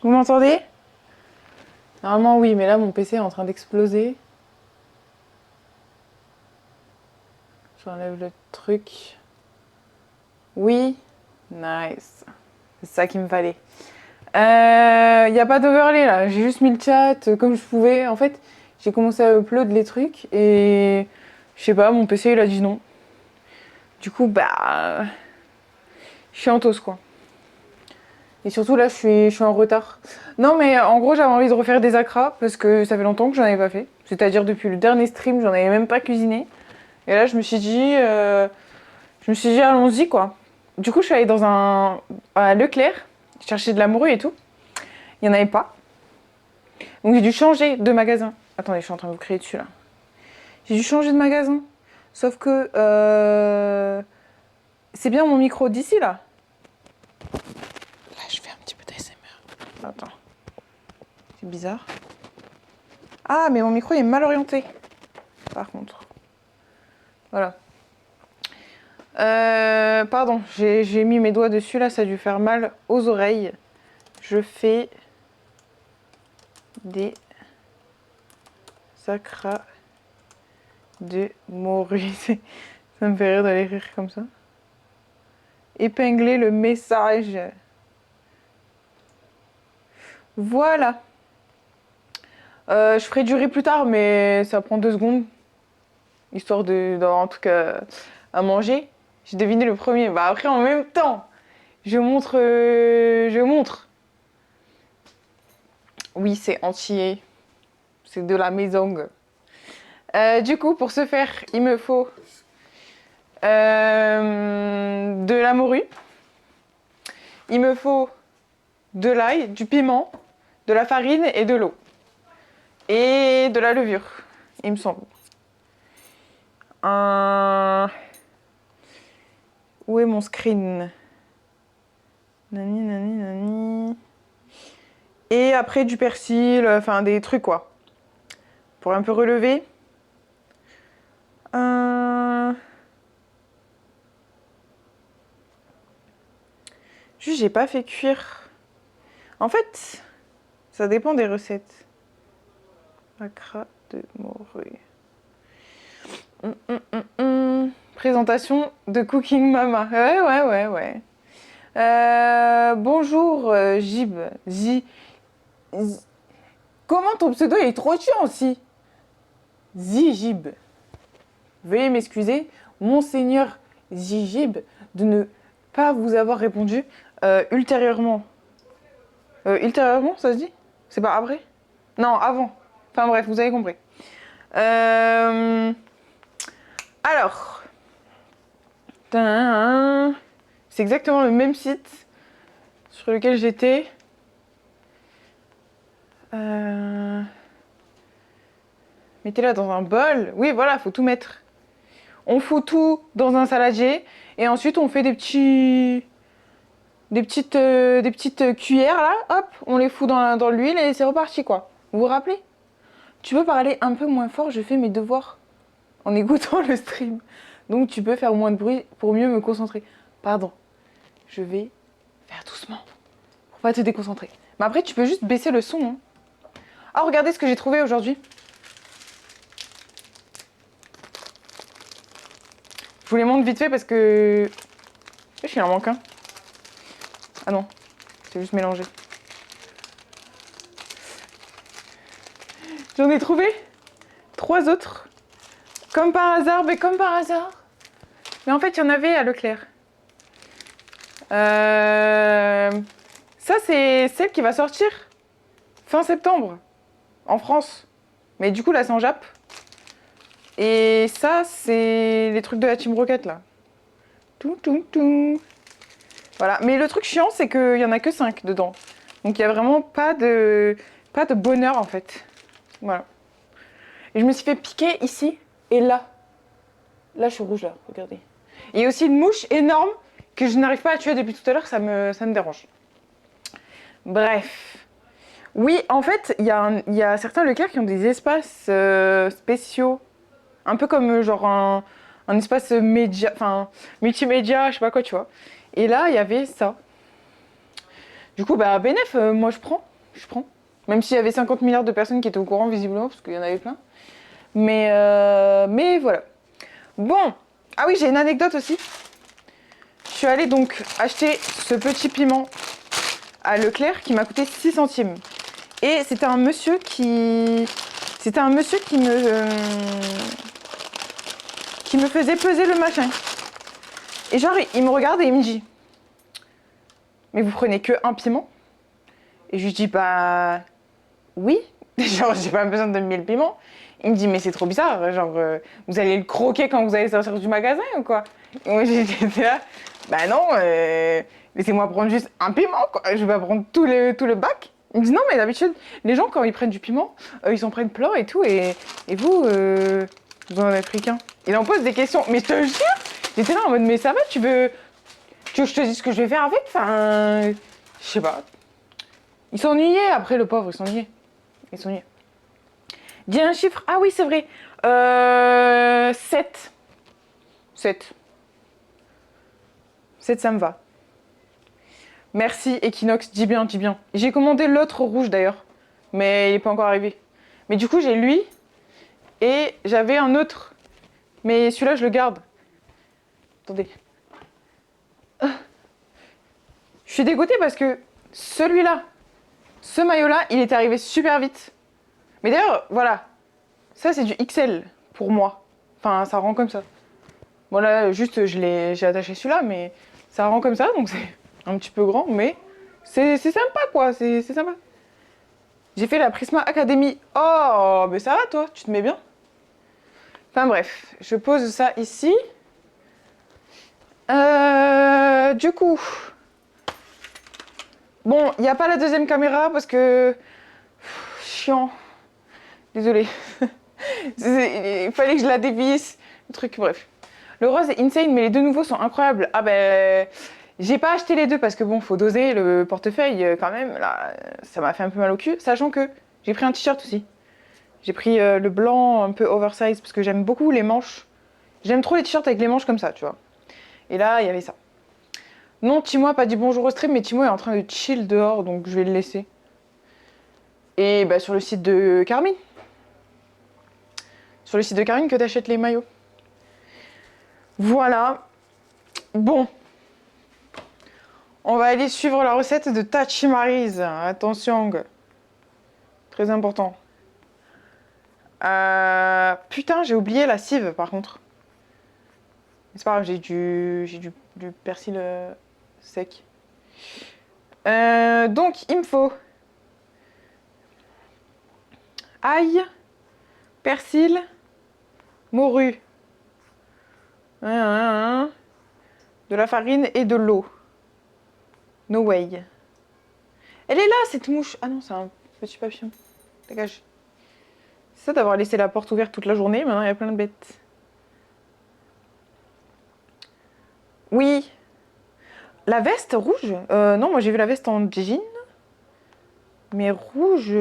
Vous m'entendez? Normalement oui, mais là mon PC est en train d'exploser. J'enlève le truc. Oui, nice. C'est ça qu'il me fallait. Il n'y a pas d'overlay là, j'ai juste mis le chat comme je pouvais. En fait, j'ai commencé à upload les trucs et je sais pas, mon PC il a dit non. Du coup, bah. Je suis en toast quoi. Et surtout là, je suis en retard. Non, mais en gros, j'avais envie de refaire des acras parce que ça fait longtemps que j'en avais pas fait. C'est-à-dire depuis le dernier stream, j'en avais même pas cuisiné. Et là, je me suis dit, allons-y quoi. Du coup, je suis allée à Leclerc, chercher de la morue et tout. Il y en avait pas. Donc j'ai dû changer de magasin. Attendez, je suis en train de vous crier dessus là. J'ai dû changer de magasin. Sauf que c'est bien mon micro d'ici là. Là, je fais un petit peu d'ASMR. Attends. C'est bizarre. Ah, mais mon micro il est mal orienté. Par contre. Voilà. Pardon, j'ai mis mes doigts dessus là, ça a dû faire mal aux oreilles. Je fais des acras de morue. Ça me fait rire d'aller rire comme ça. Épingler le message. Voilà. Je ferai du riz plus tard, mais ça prend 2 secondes. Histoire d'avoir un truc à manger. J'ai deviné le premier. Bah après, en même temps, je montre. Oui, c'est entier. C'est de la maison. Du coup, pour ce faire, il me faut de la morue. Il me faut de l'ail, du piment, de la farine et de l'eau. Et de la levure, il me semble. Où est mon screen? Nani, nani, nani. Et après du persil, enfin des trucs quoi. Pour un peu relever. Juste, j'ai pas fait cuire. En fait, ça dépend des recettes. Acra de morue. Présentation de Cooking Mama. Ouais. Bonjour, Jib. Comment ton pseudo est trop chiant aussi? Zijib. Veuillez m'excuser, Monseigneur Zijib, de ne pas vous avoir répondu ultérieurement. Ultérieurement, ça se dit? C'est pas après? Non, avant. Enfin bref, vous avez compris. Alors. C'est exactement le même site sur lequel j'étais. Mettez-la dans un bol. Oui, voilà, faut tout mettre. On fout tout dans un saladier et ensuite on fait des petites cuillères là. Hop, on les fout dans l'huile et c'est reparti quoi. Vous vous rappelez? Tu peux parler un peu moins fort, je fais mes devoirs en écoutant le stream. Donc tu peux faire moins de bruit pour mieux me concentrer. Pardon, je vais faire doucement pour pas te déconcentrer. Mais après tu peux juste baisser le son. Hein. Ah, regardez ce que j'ai trouvé aujourd'hui. Je vous les montre vite fait parce que... Il en manque un. Ah non, c'est juste mélangé. J'en ai trouvé 3 autres. Comme par hasard, mais comme par hasard. Mais en fait, il y en avait à Leclerc. Ça, c'est celle qui va sortir fin septembre en France. Mais du coup, là, c'est en Jap. Et ça, c'est les trucs de la Team Rocket, là. Tout. Voilà. Mais le truc chiant, c'est qu'il y en a que 5 dedans. Donc, il n'y a vraiment pas de bonheur, en fait. Voilà. Et je me suis fait piquer ici et là. Là, je suis rouge, là. Regardez. Il y a aussi une mouche énorme que je n'arrive pas à tuer depuis tout à l'heure. Ça me dérange. Bref. Oui, en fait, il y a certains Leclerc qui ont des espaces spéciaux. Un peu comme genre un espace média, enfin multimédia, je sais pas quoi, tu vois. Et là, il y avait ça. Du coup, bah, bénef, moi je prends. je prends. Même s'il y avait 50 milliards de personnes qui étaient au courant, visiblement, parce qu'il y en avait plein. Mais voilà. Bon. Ah oui, j'ai une anecdote aussi. Je suis allée donc acheter ce petit piment à Leclerc qui m'a coûté 6 centimes. Et c'était un monsieur qui... qui me faisait peser le machin. Et genre, il me regarde et il me dit, mais vous prenez que un piment? Et je lui dis, bah oui. Genre, j'ai pas besoin de 1000 piments. Il me dit, mais c'est trop bizarre. Genre, vous allez le croquer quand vous allez sortir du magasin ou quoi? Et moi, j'étais là, bah non, laissez-moi prendre juste un piment, quoi. Je vais pas prendre tout le bac. Il me dit, non, mais d'habitude, les gens, quand ils prennent du piment, ils en prennent plein et tout. Et vous, vous en avez pris qu'un. Il en pose des questions. Mais je te jure, j'étais là en mode, mais ça va, tu veux que je te dise ce que je vais faire avec? Enfin, je sais pas. Il s'ennuyait après, le pauvre, il s'ennuyait. Il s'ennuyait. Dis un chiffre. Ah oui, c'est vrai. 7. 7. 7, ça me va. Merci, Equinox. Dis bien, dis bien. J'ai commandé l'autre rouge, d'ailleurs. Mais il n'est pas encore arrivé. Mais du coup, j'ai lui. Et j'avais un autre. Mais celui-là, je le garde. Attendez. Je suis dégoûtée parce que celui-là, ce maillot-là, il est arrivé super vite. Mais d'ailleurs, voilà. Ça, c'est du XL pour moi. Enfin, ça rend comme ça. Voilà, juste, j'ai attaché celui-là, mais ça rend comme ça, donc c'est un petit peu grand, mais c'est sympa, quoi. C'est sympa. J'ai fait la Prisma Academy. Oh, mais ça va, toi? Tu te mets bien? Enfin, bref. Je pose ça ici. Du coup... Bon, il n'y a pas la deuxième caméra parce que... chiant. Désolée. Il fallait que je la dévisse. Le truc, bref. Le rose est insane, mais les deux nouveaux sont incroyables. Ah ben... J'ai pas acheté les deux parce que bon, faut doser le portefeuille quand même. Là, ça m'a fait un peu mal au cul. Sachant que j'ai pris un t-shirt aussi. J'ai pris le blanc un peu oversize parce que j'aime beaucoup les manches. J'aime trop les t-shirts avec les manches comme ça, tu vois. Et là, il y avait ça. Non, Timo a pas dit bonjour au stream, mais Timo est en train de chill dehors, donc je vais le laisser. Et bah sur le site de Carmine. Sur le site de Carmine que t'achètes les maillots. Voilà. Bon. On va aller suivre la recette de Tachimarise. Attention. Très important. Putain, j'ai oublié la cive par contre. C'est pas grave, j'ai du persil sec. Donc, il me faut ail, persil, morue, de la farine et de l'eau. No way. Elle est là, cette mouche. Ah non, c'est un petit papillon. Dégage. C'est ça d'avoir laissé la porte ouverte toute la journée. Maintenant, il y a plein de bêtes. Oui. La veste rouge non, moi j'ai vu la veste en jean. Mais rouge...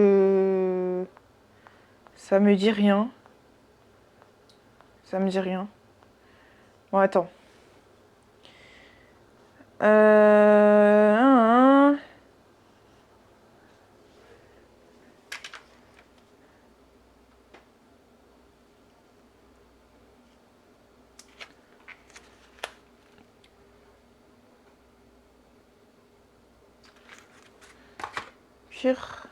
ça me dit rien. Ça me dit rien. Bon, attends. Cuire.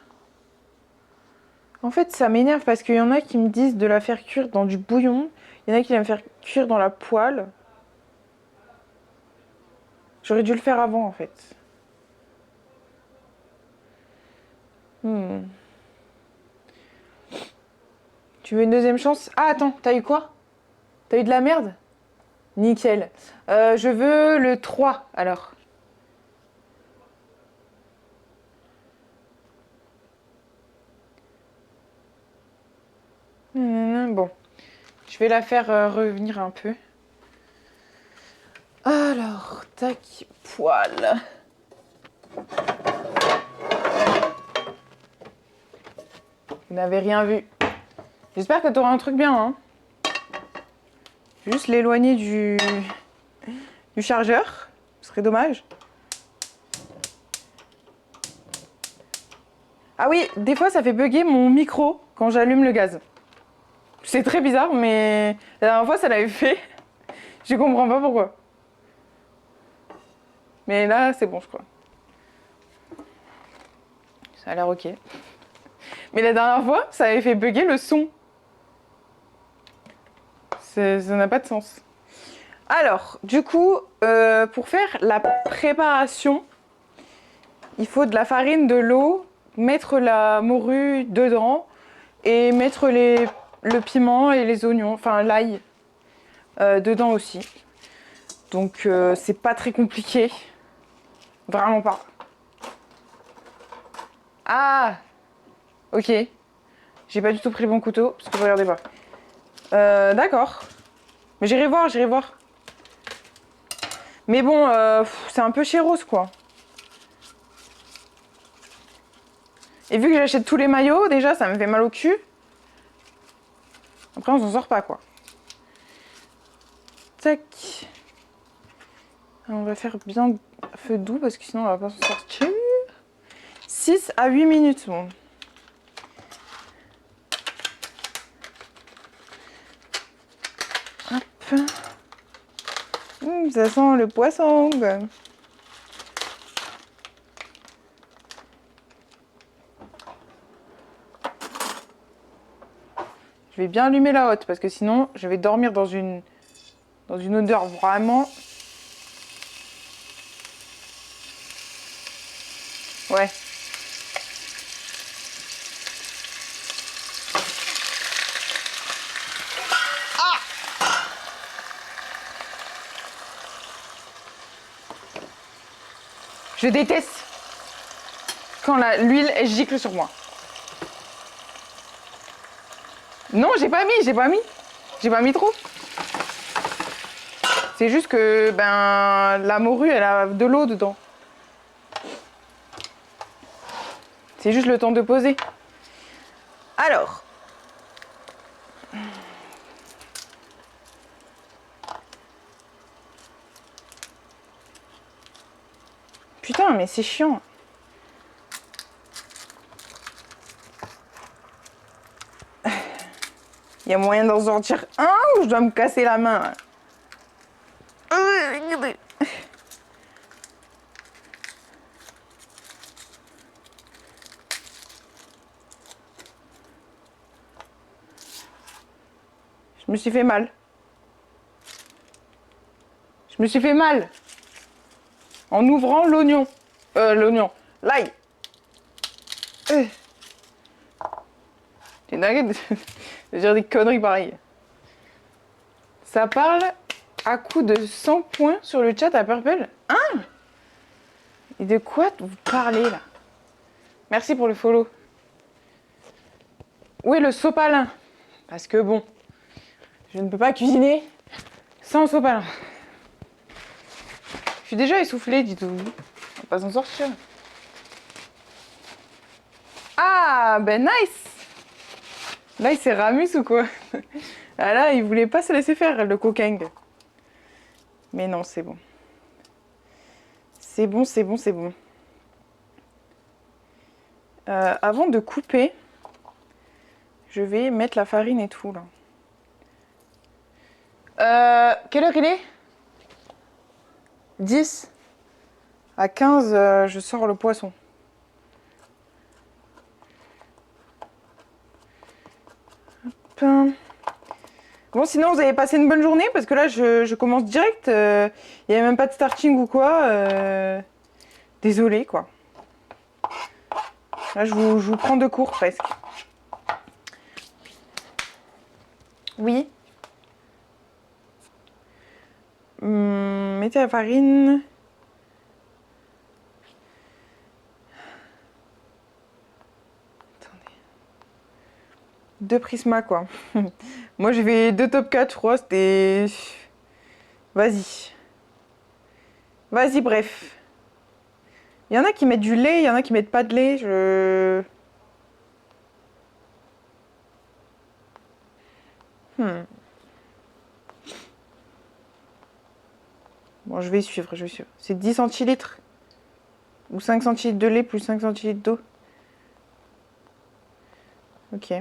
En fait, ça m'énerve parce qu'il y en a qui me disent de la faire cuire dans du bouillon. Il y en a qui la faire cuire dans la poêle. J'aurais dû le faire avant, en fait. Tu veux une deuxième chance? Ah, attends, t'as eu quoi? T'as eu de la merde? Nickel. Je veux le 3, alors. Bon. Je vais la faire revenir un peu. Alors, tac, poêle. Vous n'avez rien vu. J'espère que tu auras un truc bien, hein. Juste l'éloigner du chargeur. Ce serait dommage. Ah oui, des fois ça fait bugger mon micro quand j'allume le gaz. C'est très bizarre, mais la dernière fois ça l'avait fait. Je comprends pas pourquoi. Mais là, c'est bon, je crois. Ça a l'air ok. Mais la dernière fois, ça avait fait bugger le son. Ça n'a pas de sens. Alors, du coup, pour faire la préparation, il faut de la farine, de l'eau, mettre la morue dedans et mettre le piment et les oignons, enfin l'ail, dedans aussi. Donc, c'est pas très compliqué. Vraiment pas. Ah! Ok. J'ai pas du tout pris le bon couteau, parce que je regardais pas. D'accord. Mais j'irai voir, j'irai voir. Mais bon, c'est un peu chéros, quoi. Et vu que j'achète tous les maillots, déjà, ça me fait mal au cul. Après, on s'en sort pas, quoi. Tac. On va faire bien feu doux, parce que sinon, on va pas s'en sortir. 6 à 8 minutes, bon. Hop. Ça sent le poisson. Je vais bien allumer la hotte parce que sinon je vais dormir dans une odeur vraiment. Ouais. Je déteste quand l'huile elle gicle sur moi. Non, j'ai pas mis. J'ai pas mis trop. C'est juste que ben la morue elle a de l'eau dedans. C'est juste le temps de poser. Alors. Putain, mais c'est chiant. Il y a moyen d'en sortir un ou je dois me casser la main? Je me suis fait mal. Je me suis fait mal. En ouvrant l'oignon. L'ail. T'es dingue de dire des conneries pareilles. Ça parle à coup de 100 points sur le chat à Purple. Hein? Et de quoi vous parlez là? Merci pour le follow. Où est le sopalin? Parce que bon, je ne peux pas cuisiner sans sopalin. Je suis déjà essoufflée, dites-vous. On va pas s'en sortir. Ah, ben nice! Là, il s'est ramus ou quoi? Ah là, il voulait pas se laisser faire, le coquin. Mais non, c'est bon. C'est bon, c'est bon, c'est bon. Avant de couper, je vais mettre la farine et tout, là. Quelle heure il est? 10. À 15, je sors le poisson. Hop. Bon, sinon, vous avez passé une bonne journée parce que là, je commence direct. Il n'y a même pas de starting ou quoi. Désolée, quoi. Là, je vous prends de court presque. Oui. Mettez la farine. Attendez. 2 Prisma, quoi. Moi, j'ai fait 2 top 4, je crois. C'était... Vas-y. Vas-y, bref. Il y en a qui mettent du lait, il y en a qui mettent pas de lait. Bon, je vais suivre. C'est 10 centilitres. Ou 5 centilitres de lait plus 5 centilitres d'eau. Ok.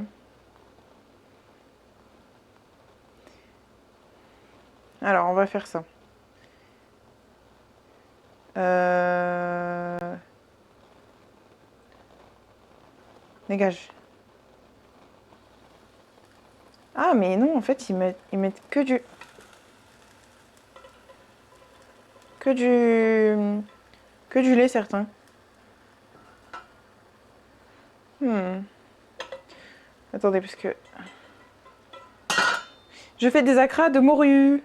Alors, on va faire ça. Dégage. Ah, mais non, en fait, ils mettent que du lait, certains. Attendez, parce que je fais des acras de morue.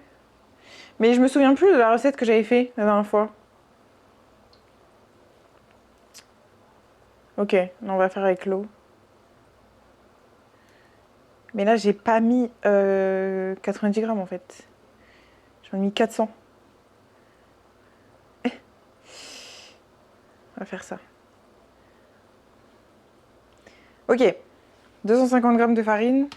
Mais je me souviens plus de la recette que j'avais fait la dernière fois. Ok, on va faire avec l'eau. Mais là, j'ai pas mis 90 grammes en fait. J'en ai mis 400. On va faire ça. Ok, 250 grammes de farine.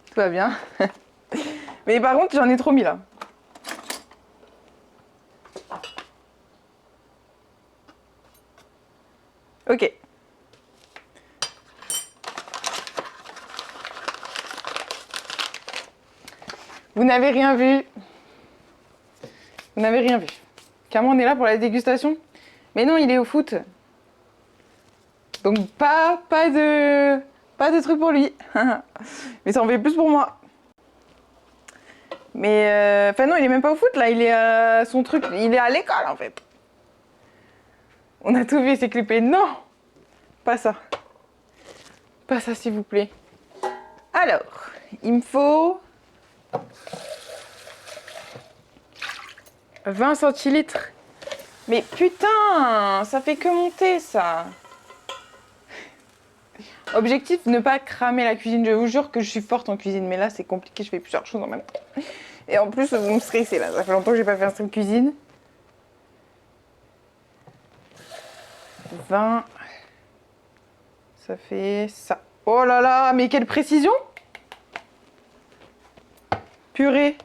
Tout va bien. Mais par contre, j'en ai trop mis là. Ok. Vous n'avez rien vu. Vous n'avez rien vu. Cameron est là pour la dégustation. Mais non, il est au foot. Donc pas de truc pour lui. Mais ça en fait plus pour moi. Mais enfin non, il est même pas au foot là, il est à son truc, il est à l'école en fait. On a tout vu, c'est clippé. Non, pas ça. Pas ça s'il vous plaît. Alors, il me faut 20 centilitres. Mais putain, ça fait que monter ça. Objectif, ne pas cramer la cuisine. Je vous jure que je suis forte en cuisine, mais là c'est compliqué, je fais plusieurs choses en même temps. Et en plus, vous me stressez là, ça fait longtemps que j'ai pas fait un stream cuisine. 20, ça fait ça. Oh là là, mais quelle précision! Purée.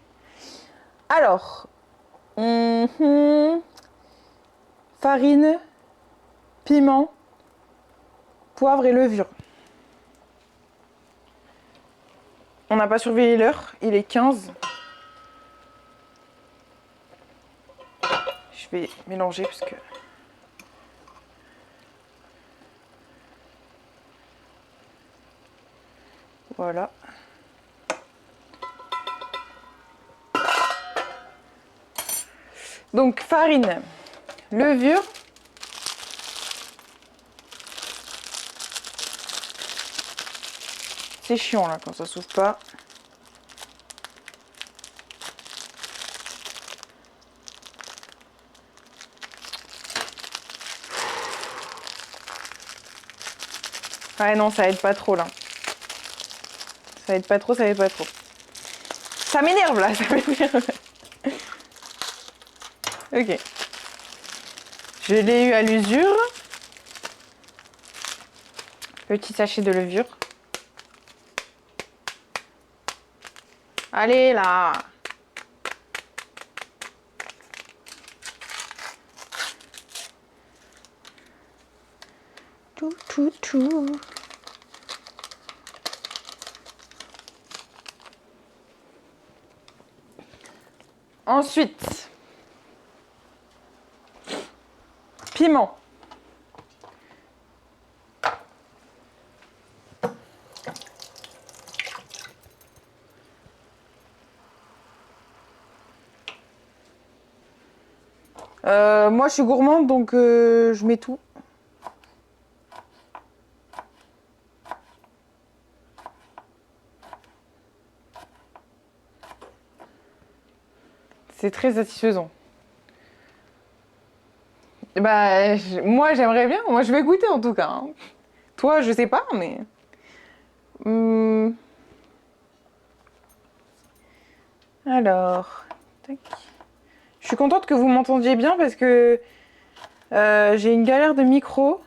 Alors, farine, piment, poivre et levure. On n'a pas surveillé l'heure, il est 15. Je vais mélanger parce que... Voilà. Donc farine, levure, c'est chiant là quand ça s'ouvre pas. Ouais non, ça aide pas trop là. Ça aide pas trop, ça aide pas trop. Ça m'énerve là, ça m'énerve. Ok. Je l'ai eu à l'usure. Petit sachet de levure. Allez là. Tout. Ensuite, piment. Moi, je suis gourmande, donc je mets tout. C'est très satisfaisant. Bah, moi, j'aimerais bien. Moi, je vais goûter en tout cas. Hein. Toi, je sais pas, mais... Alors, tac. Je suis contente que vous m'entendiez bien parce que j'ai une galère de micro.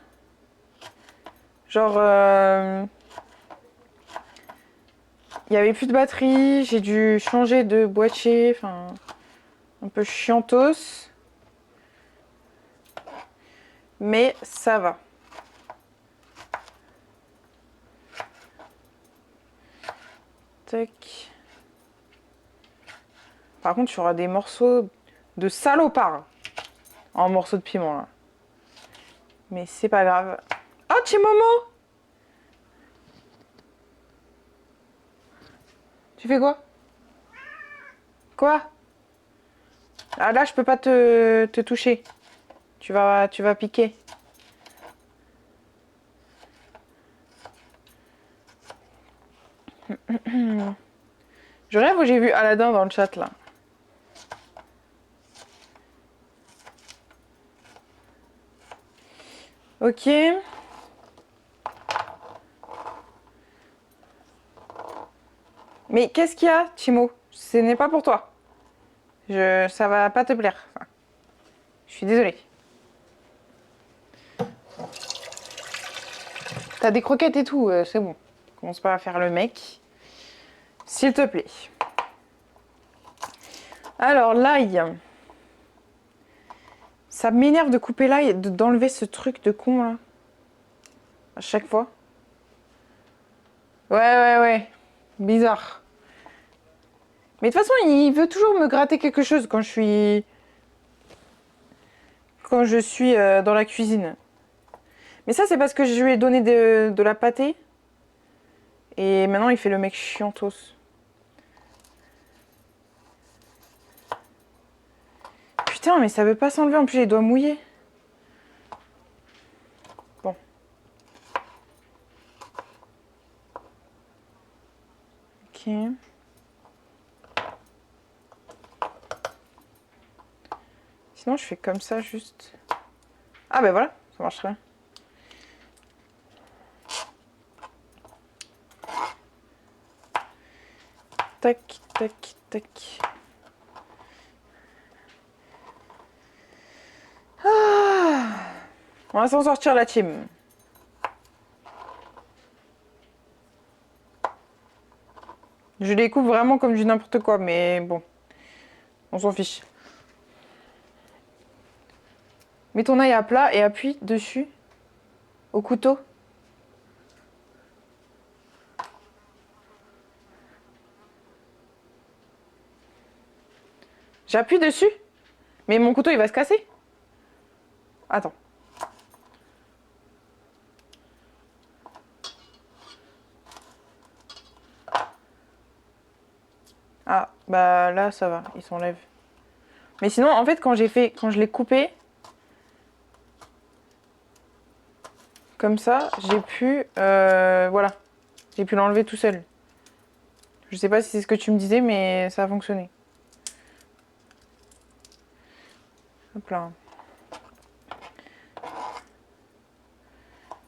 Genre, il n'y avait plus de batterie, j'ai dû changer de boîtier, enfin, un peu chiantos. Mais ça va. Tac. Par contre, tu auras des morceaux de salopard en morceaux de piment là. Mais c'est pas grave. Oh, Chimomo! Tu fais quoi? Quoi? Ah là, je peux pas te toucher. Tu vas piquer. Je rêve où j'ai vu Aladdin dans le chat là. Ok. Mais qu'est-ce qu'il y a, Chimo? Ce n'est pas pour toi. Ça va pas te plaire. Enfin, je suis désolée. T'as des croquettes et tout, c'est bon. Commence pas à faire le mec. S'il te plaît. Alors, l'ail. Ça m'énerve de couper l'ail et d'enlever ce truc de con là. À chaque fois. Ouais. Bizarre. Mais de toute façon, il veut toujours me gratter quelque chose quand je suis... dans la cuisine. Mais ça, c'est parce que je lui ai donné de la pâtée. Et maintenant, il fait le mec chiantos. Putain, mais ça veut pas s'enlever. En plus, les doigts mouillés. Bon. Ok. Sinon, je fais comme ça, juste... Ah ben voilà, ça marche très bien. Tac, tac. Ah, on va s'en sortir, la team. Je les coupe vraiment comme du n'importe quoi, mais bon. On s'en fiche. Mets ton ail à plat et appuie dessus. Au couteau. J'appuie dessus. Mais mon couteau, il va se casser. Attends. Ah, bah là, ça va. Il s'enlève. Mais sinon, en fait, quand je l'ai coupé, comme ça, j'ai pu... voilà. J'ai pu l'enlever tout seul. Je sais pas si c'est ce que tu me disais, mais ça a fonctionné. Hop là.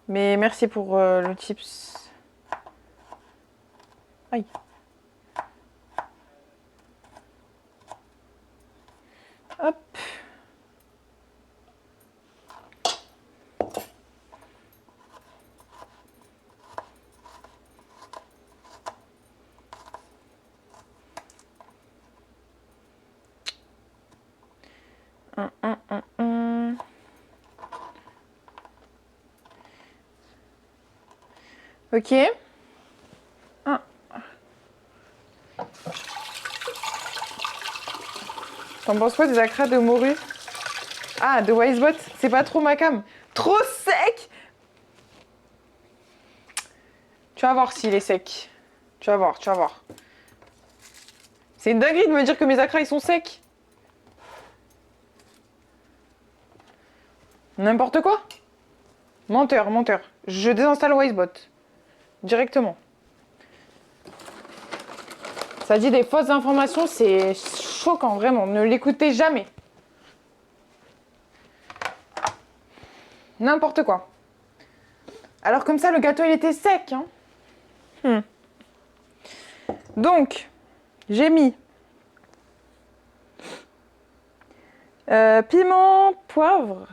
Mais merci pour le tips. Aïe. Hop. Ok. T'en penses quoi des acras de morue? Ah, de Wisebot, c'est pas trop ma cam. Trop sec! Tu vas voir s'il est sec. Tu vas voir. C'est une dinguerie de me dire que mes acras ils sont secs. N'importe quoi. Menteur. Je désinstalle Wisebot. Directement. Ça dit des fausses informations, c'est choquant, vraiment. Ne l'écoutez jamais. N'importe quoi. Alors comme ça, le gâteau, il était sec. Hein. Donc, j'ai mis Piment, poivre.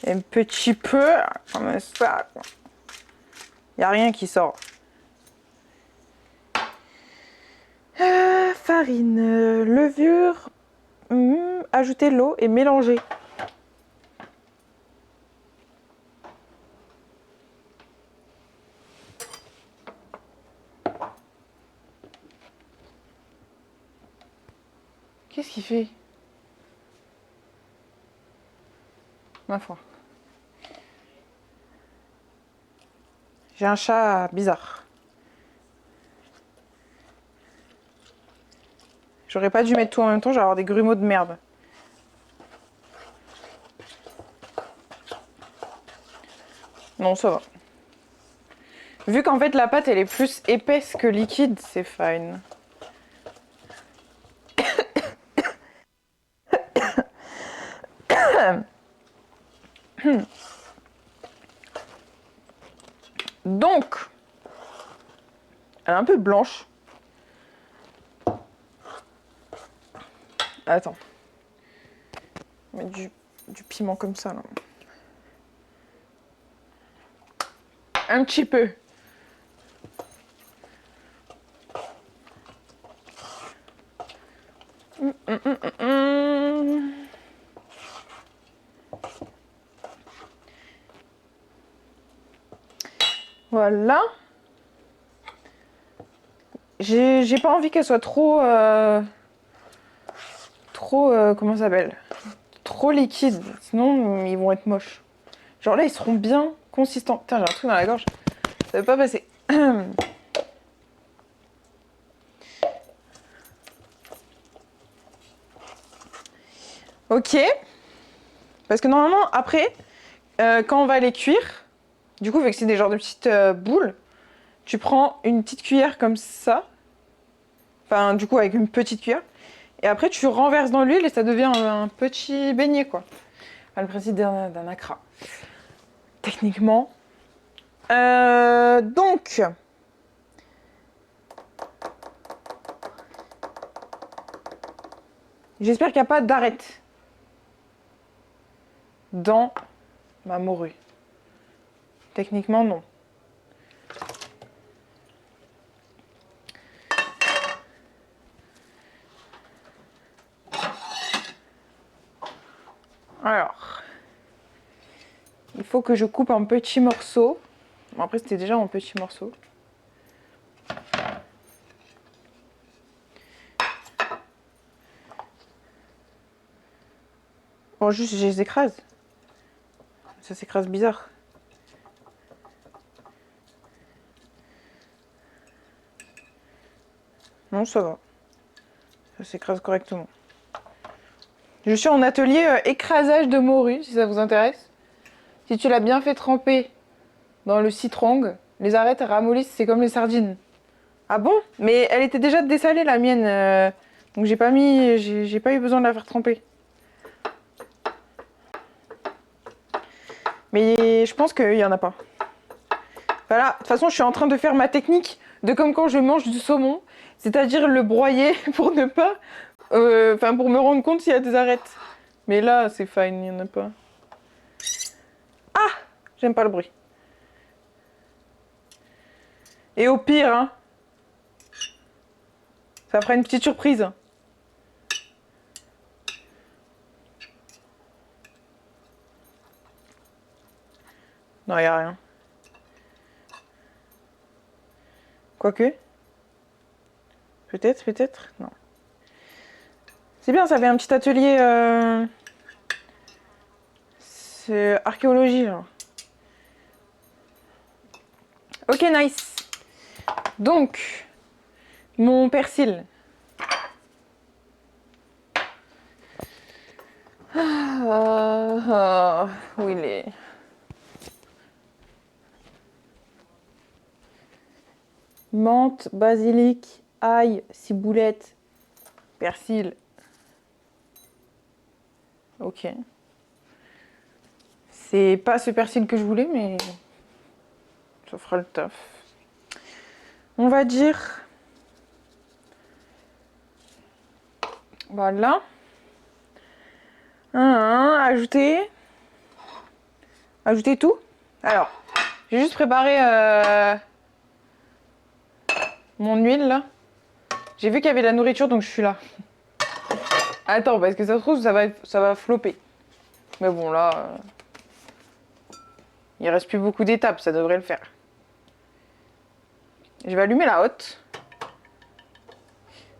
Et un petit peu, comme ça. Il n'y a rien qui sort. Farine, levure, ajouter l'eau et mélanger. Qu'est-ce qu'il fait? Ma foi. J'ai un chat bizarre. J'aurais pas dû mettre tout en même temps, j'allais avoir des grumeaux de merde. Non, ça va. Vu qu'en fait la pâte elle est plus épaisse que liquide, c'est fine. Donc, elle est un peu blanche. Attends. On va mettre du piment comme ça là. Un petit peu. Voilà. J'ai pas envie qu'elle soit trop... comment ça s'appelle? Trop liquide. Sinon, ils vont être moches. Genre là, ils seront bien consistants. Putain, j'ai un truc dans la gorge. Ça veut pas passer. Ok. Parce que normalement, après, quand on va les cuire, du coup, vu que c'est des genres de petites boules, tu prends une petite cuillère comme ça. Enfin, du coup, avec une petite cuillère. Et après, tu renverses dans l'huile et ça devient un petit beignet, quoi. Enfin, le principe d'un acra. Techniquement. Donc... J'espère qu'il n'y a pas d'arête dans ma morue. Techniquement, non. Alors, il faut que je coupe un petit morceau. Bon, après, c'était déjà un petit morceau. Bon, juste, je les écrase. Ça s'écrase bizarre. Non, ça va. Ça s'écrase correctement. Je suis en atelier écrasage de morue, si ça vous intéresse. Si tu l'as bien fait tremper dans le citron, les arêtes ramollissent, c'est comme les sardines. Ah bon? Mais elle était déjà dessalée, la mienne. Donc j'ai pas eu besoin de la faire tremper. Mais je pense qu'il y en a pas. Voilà, de toute façon, je suis en train de faire ma technique de comme quand je mange du saumon, c'est-à-dire le broyer pour ne pas... Enfin, pour me rendre compte s'il y a des arêtes. Mais là, c'est fine, il n'y en a pas. Ah! J'aime pas le bruit. Et au pire, hein, ça fera une petite surprise. Non, il n'y a rien. Quoique. Peut-être, peut-être. Non. C'est bien, ça fait un petit atelier... C'est archéologie, genre. Ok, nice. Donc, mon persil. Où il est? Menthe, basilic, ail, ciboulette, persil. Ok. C'est pas ce persil que je voulais, mais ça fera le taf. On va dire... Voilà. Ajouter. Ajouter tout. Alors, j'ai juste préparé mon huile là. J'ai vu qu'il y avait de la nourriture donc je suis là. Attends, parce que ça se trouve, ça va flopper. Mais bon, là, il reste plus beaucoup d'étapes, ça devrait le faire. Je vais allumer la hotte.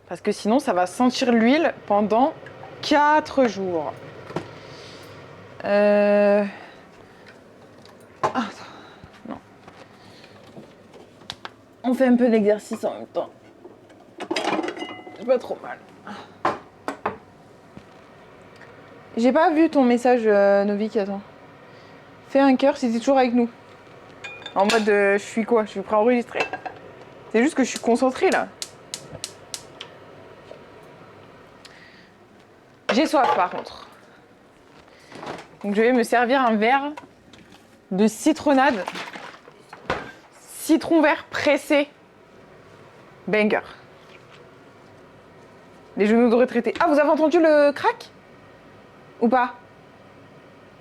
Parce que sinon, ça va sentir l'huile pendant 4 jours. Ah, non. On fait un peu d'exercice en même temps. C'est pas trop mal. J'ai pas vu ton message, Novik, attends. Fais un cœur si t'es toujours avec nous. En mode, je suis quoi? Je suis prêt à enregistrer? C'est juste que je suis concentrée là. J'ai soif par contre. Donc je vais me servir un verre de citronnade. Citron vert pressé. Banger. Les genoux de retraité. Ah, vous avez entendu le crack? Ou pas?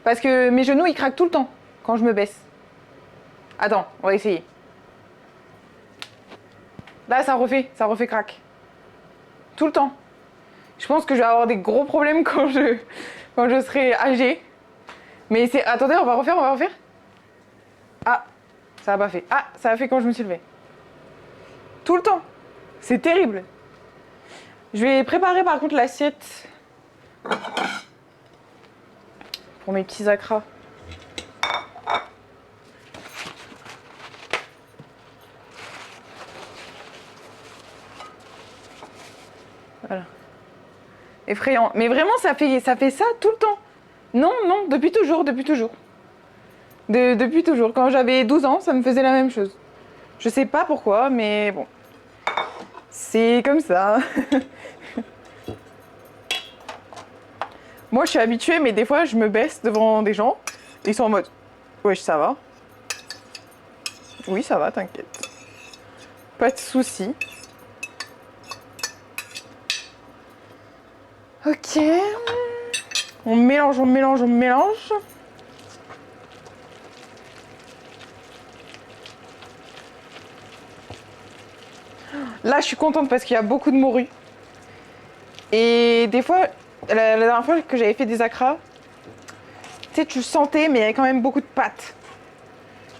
Parce que mes genoux ils craquent tout le temps quand je me baisse. Attends, on va essayer. Là ça refait crack. Tout le temps. Je pense que je vais avoir des gros problèmes quand je serai âgée. Mais c'est... Attendez, on va refaire. Ah, ça a pas fait. Ah, ça a fait quand je me suis levée. Tout le temps. C'est terrible. Je vais préparer par contre l'assiette pour mes petits acras. Voilà. Effrayant. Mais vraiment, ça fait ça tout le temps. Non, depuis toujours. Depuis toujours. Quand j'avais 12 ans, ça me faisait la même chose. Je sais pas pourquoi, mais bon. C'est comme ça. Moi, je suis habituée, mais des fois, je me baisse devant des gens. Ils sont en mode, wesh, ça va? Oui, ça va, t'inquiète. Pas de soucis. Ok. On mélange. Là, je suis contente parce qu'il y a beaucoup de morue. Et des fois, la dernière fois que j'avais fait des acras, tu sais, tu sentais, mais il y avait quand même beaucoup de pâtes.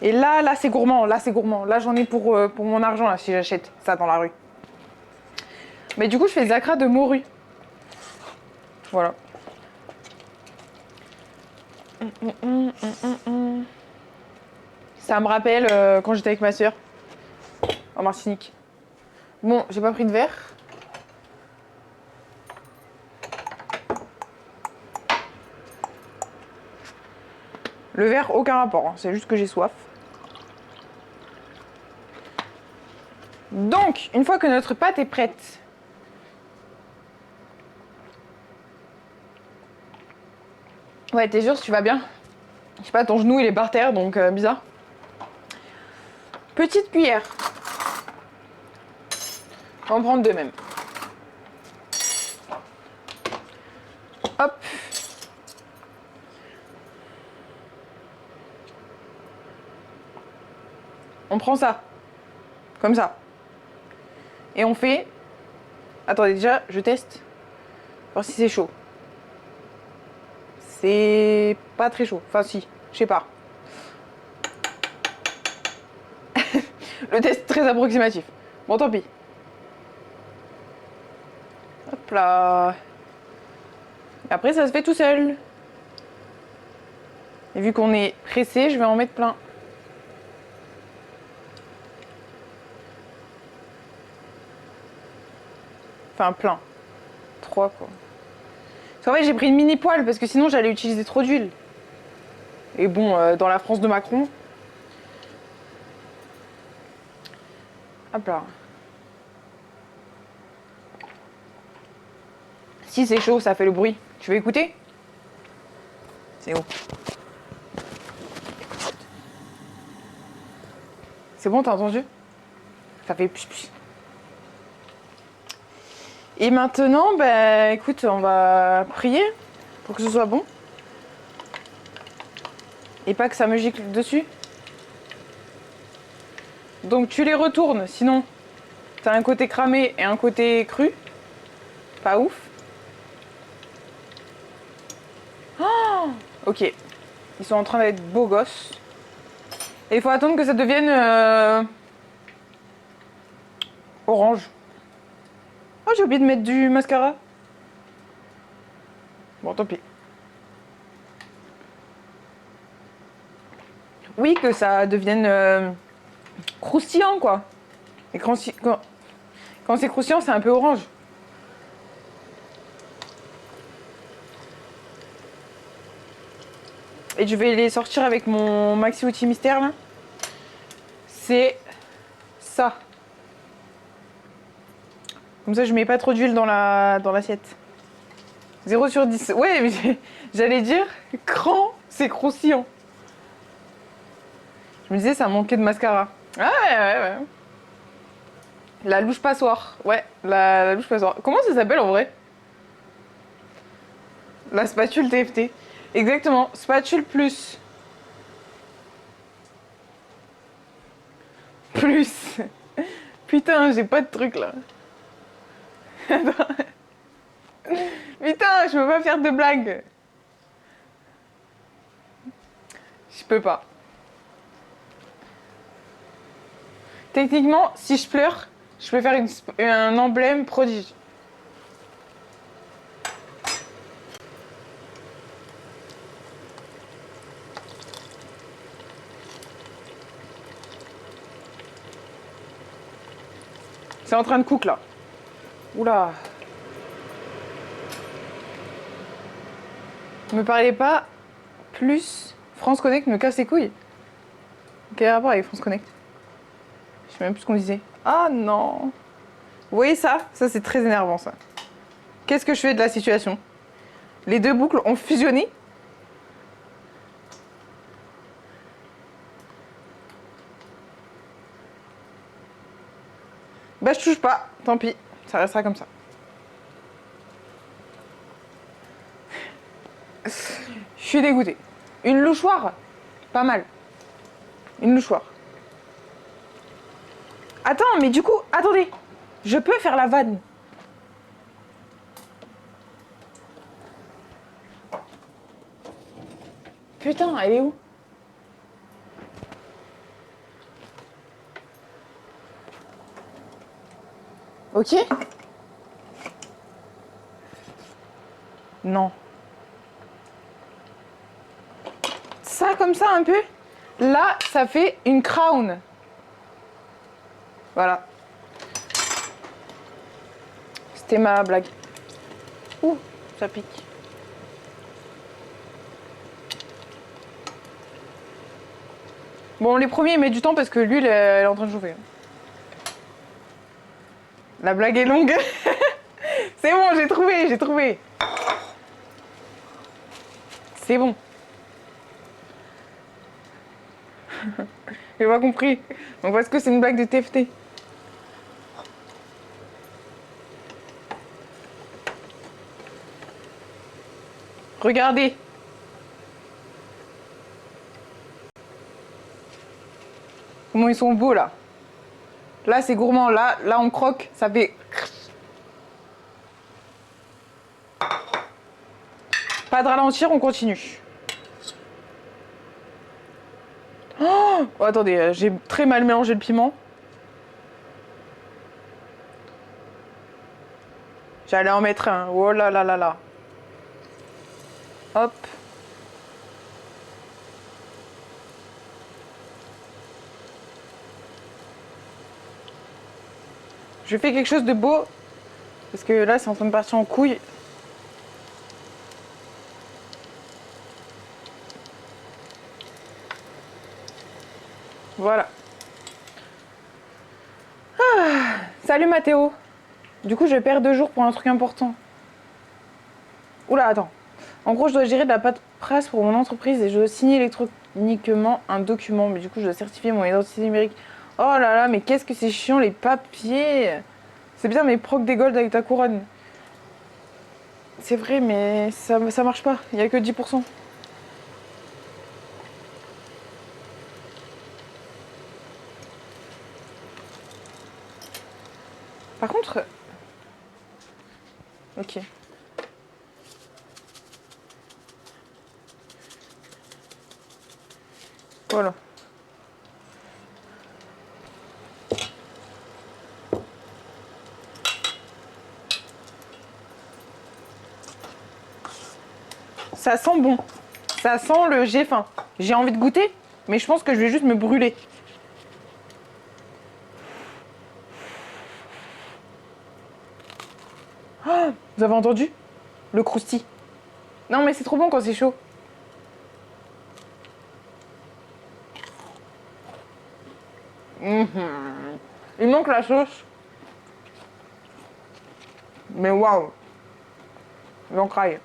Et là, c'est gourmand. Là, j'en ai pour mon argent, là, si j'achète ça dans la rue. Mais du coup, je fais des acras de morue. Voilà. Ça me rappelle quand j'étais avec ma soeur en Martinique. Bon, j'ai pas pris de verre. Le verre, aucun rapport, hein. C'est juste que j'ai soif. Donc, une fois que notre pâte est prête, ouais, t'es sûr, tu vas bien? Je sais pas, ton genou il est par terre, donc bizarre. Petite cuillère. On va en prendre deux même. Hop. On prend ça. Comme ça. Et on fait... Attendez, déjà, je teste. Voir si c'est chaud. C'est pas très chaud. Enfin, si. Je sais pas. Le test très approximatif. Bon, tant pis. Hop là. Et après, ça se fait tout seul. Et vu qu'on est pressé, je vais en mettre plein. Enfin, plein. 3, quoi. Parce qu'en fait, j'ai pris une mini poêle parce que sinon, j'allais utiliser trop d'huile. Et bon, dans la France de Macron... Hop là. Si c'est chaud, ça fait le bruit. Tu veux écouter? C'est où? C'est bon, t'as entendu? Ça fait pus. Et maintenant, bah écoute, on va prier pour que ce soit bon. Et pas que ça me gicle dessus. Donc tu les retournes, sinon t'as un côté cramé et un côté cru. Pas ouf. Oh, ok. Ils sont en train d'être beaux gosses. Et il faut attendre que ça devienne orange. Oh, j'ai oublié de mettre du mascara. Bon, tant pis. Oui, que ça devienne croustillant, quoi. Et quand c'est croustillant, c'est un peu orange. Et je vais les sortir avec mon Maxi Outil Mystère, là. C'est ça. Comme ça, je mets pas trop d'huile dans l'assiette. 0 sur 10. Ouais, mais j'allais dire, cran, c'est croustillant. Je me disais, ça manquait de mascara. Ah ouais. La louche passoire. Ouais, la louche passoire. Comment ça s'appelle en vrai? La spatule TFT. Exactement, spatule plus. Plus. Putain, j'ai pas de truc là. Putain, je peux pas faire de blagues. Je peux pas. Techniquement, si je pleure, je peux faire un emblème prodige. C'est en train de cook là. Oula. Me parlez pas plus. France Connect me casse les couilles. Quel rapport avec France Connect? Je sais même plus ce qu'on disait. Ah non. Vous voyez ça? Ça c'est très énervant ça. Qu'est-ce que je fais de la situation? Les deux boucles ont fusionné. Bah je touche pas, tant pis, ça restera comme ça. Je suis dégoûtée. Une louchoir? Pas mal. Une louchoir. Attends, mais du coup, attendez. Je peux faire la vanne. Putain, elle est où? Ok. Non. Ça, comme ça, un peu. Là, ça fait une crown. Voilà. C'était ma blague. Ouh, ça pique. Bon, les premiers, ils mettent du temps parce que l'huile, elle est en train de chauffer. La blague est longue. C'est bon, j'ai trouvé. C'est bon. J'ai pas compris. Donc parce que c'est une blague de TFT. Regardez. Comment ils sont beaux là. Là c'est gourmand. Là on croque. Ça fait... Pas de ralentir, on continue. Oh, attendez, j'ai très mal mélangé le piment. J'allais en mettre un. Oh là là là là. Hop. Je fais quelque chose de beau. Parce que là, c'est en train de partir en couille. Voilà. Ah, salut Mathéo. Du coup, je perds 2 jours pour un truc important. Oula, attends. En gros, je dois gérer de la paperasse pour mon entreprise et je dois signer électroniquement un document. Mais du coup, je dois certifier mon identité numérique. Oh là là, mais qu'est-ce que c'est chiant les papiers. C'est bien mes procs des golds avec ta couronne. C'est vrai, mais ça marche pas. Il y a que 10%. Par contre... Ok. Voilà. Ça sent bon. Ça sent le j'ai faim. J'ai envie de goûter, mais je pense que je vais juste me brûler. Oh, vous avez entendu? Le croustillant. Non, mais c'est trop bon quand c'est chaud. Il manque la sauce. Mais waouh. J'en craille.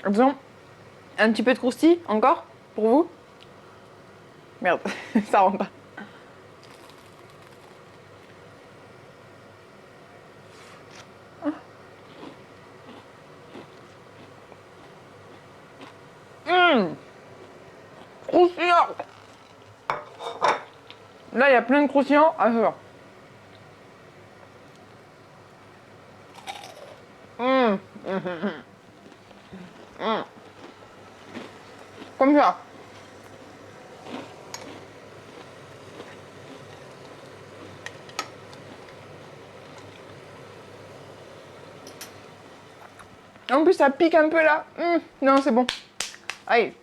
Attention. Un petit peu de croustillant encore pour vous. Merde, ça rentre pas. Croustillant. Là, il y a plein de croustillants à faire. Comme ça. En plus, ça pique un peu là. Non, c'est bon. Aïe.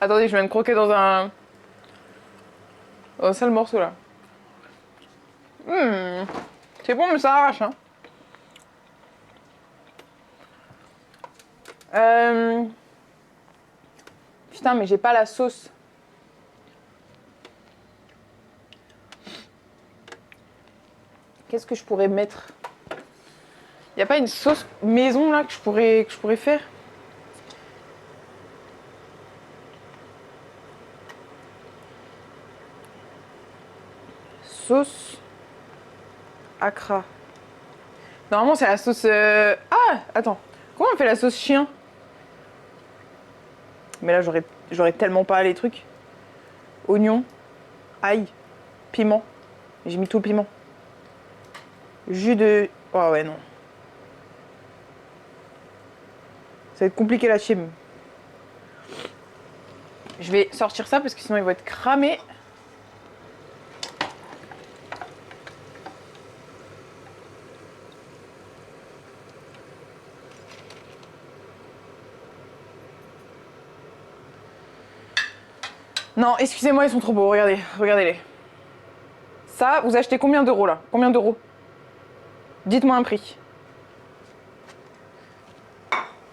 Attendez, je viens de croquer dans un sale morceau là. C'est bon, mais ça arrache. Hein. Putain, mais j'ai pas la sauce. Qu'est-ce que je pourrais mettre? Y a pas une sauce maison là que je pourrais faire? Sauce Accra. Normalement c'est la sauce... Ah, attends. Comment on fait la sauce chien? Mais là j'aurais tellement pas les trucs. Oignon, ail, piment. J'ai mis tout le piment. Jus de... Oh ouais, non. Ça va être compliqué la chim. Je vais sortir ça parce que sinon il va être cramé. Non, excusez-moi, ils sont trop beaux. Regardez, regardez-les. Ça, vous achetez combien d'euros là? Combien d'euros? Dites-moi un prix.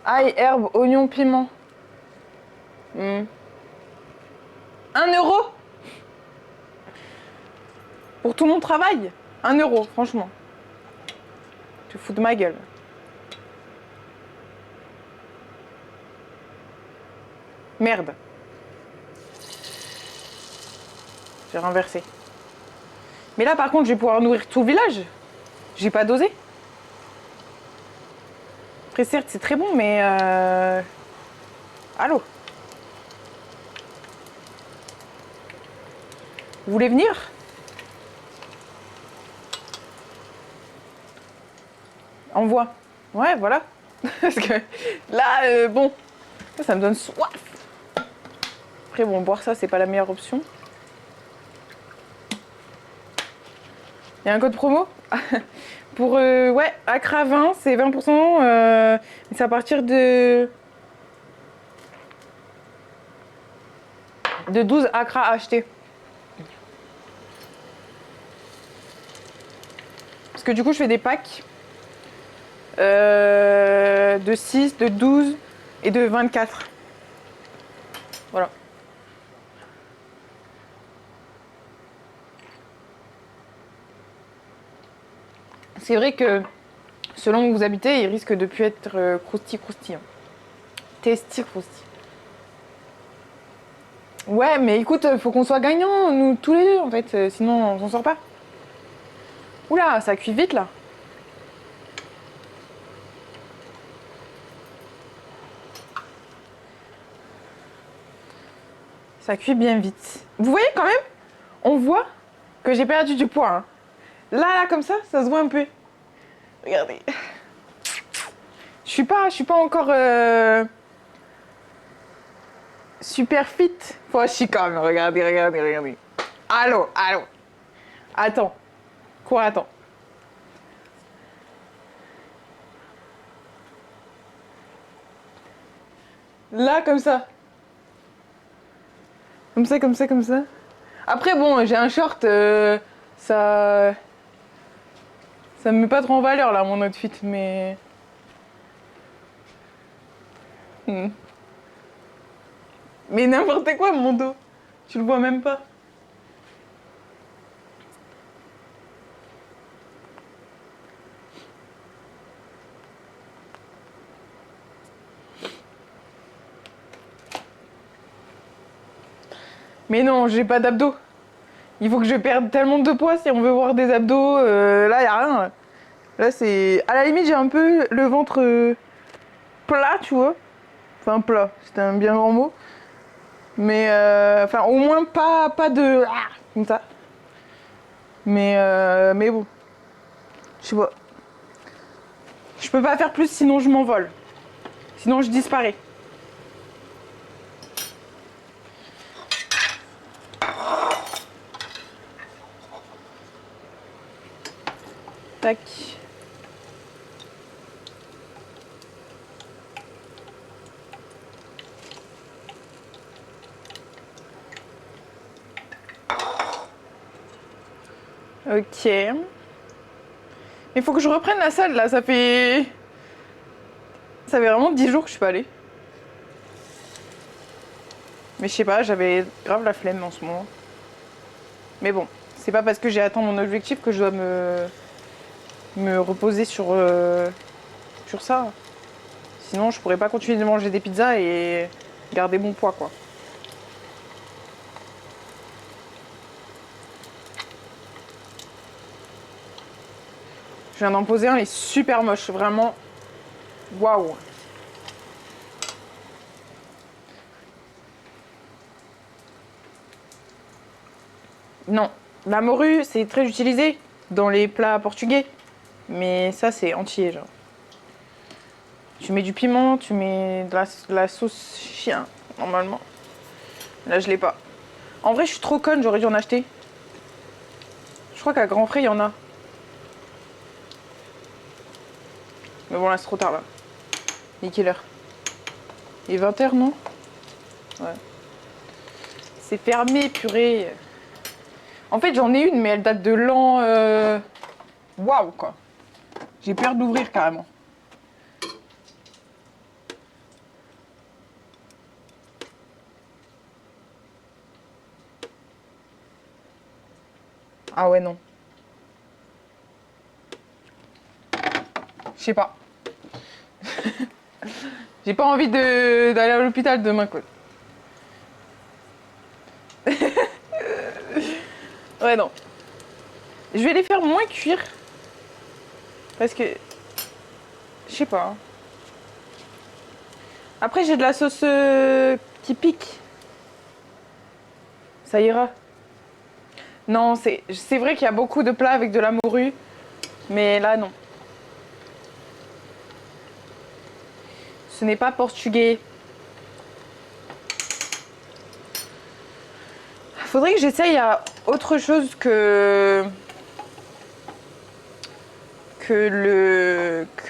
Ail, herbe, oignon, piment. 1 euro? Pour tout mon travail? 1 euro, franchement. Tu te fous de ma gueule. Merde. J'ai renversé. Mais là, par contre, je vais pouvoir nourrir tout le village. J'ai pas dosé. Après, certes, c'est très bon, mais... Allô? Vous voulez venir? Envoie. Ouais, voilà. Parce que là, bon, ça me donne soif. Après, bon, boire ça, c'est pas la meilleure option. Il y a un code promo pour, ouais, Accra 20, c'est 20%. C'est à partir de 12 Accra achetés. Parce que du coup, je fais des packs de 6, de 12 et de 24. Voilà. C'est vrai que selon où vous habitez, il risque de plus être croustillant. Testi croustillant. Ouais, mais écoute, faut qu'on soit gagnants, nous tous les deux en fait, sinon on s'en sort pas. Oula, ça cuit vite là. Ça cuit bien vite. Vous voyez quand même, on voit que j'ai perdu du poids. Hein. Là, comme ça se voit un peu. Regardez. Je suis pas encore super fit. Faut je suis quand même. Regardez. Allô. Attends. Quoi, attends. Là, comme ça. Comme ça. Après, bon, j'ai un short, ça me met pas trop en valeur, là, mon outfit, mais... Mais n'importe quoi, mon dos. Tu le vois même pas. Mais non, j'ai pas d'abdos. Il faut que je perde tellement de poids si on veut voir des abdos. Là, y a rien. Là, c'est... À la limite, j'ai un peu le ventre plat, tu vois. Enfin, plat, c'était un bien grand mot. Mais, enfin, au moins pas de... Ah, comme ça. Mais bon. Je sais pas. Je peux pas faire plus, sinon je m'envole. Sinon, je disparais. Tac. Ok. Il faut que je reprenne la salle là, ça fait vraiment 10 jours que je suis pas allée. Mais je sais pas, j'avais grave la flemme en ce moment. Mais bon, c'est pas parce que j'ai atteint mon objectif que je dois me reposer sur ça. Sinon, je pourrais pas continuer de manger des pizzas et garder mon poids quoi. Je viens d'en poser un, il est super moche, vraiment. Waouh! Non, la morue, c'est très utilisé dans les plats portugais. Mais ça, c'est entier, genre. Tu mets du piment, tu mets de la sauce chien, normalement. Là, je l'ai pas. En vrai, je suis trop conne, j'aurais dû en acheter. Je crois qu'à Grand Frais, il y en a. Mais bon, là, c'est trop tard, là. Il est quelle heure? Il est 20h, non? Ouais. C'est fermé, purée. En fait, j'en ai une, mais elle date de l'an... Waouh, quoi. J'ai peur d'ouvrir, carrément. Ah ouais, non. Je sais pas. J'ai pas envie d'aller à l'hôpital demain, quoi. Ouais, non. Je vais les faire moins cuire. Parce que... Je sais pas. Après, j'ai de la sauce qui pique. Ça ira. Non, c'est vrai qu'il y a beaucoup de plats avec de la morue. Mais là, non. Ce n'est pas portugais. Faudrait que j'essaye à autre chose que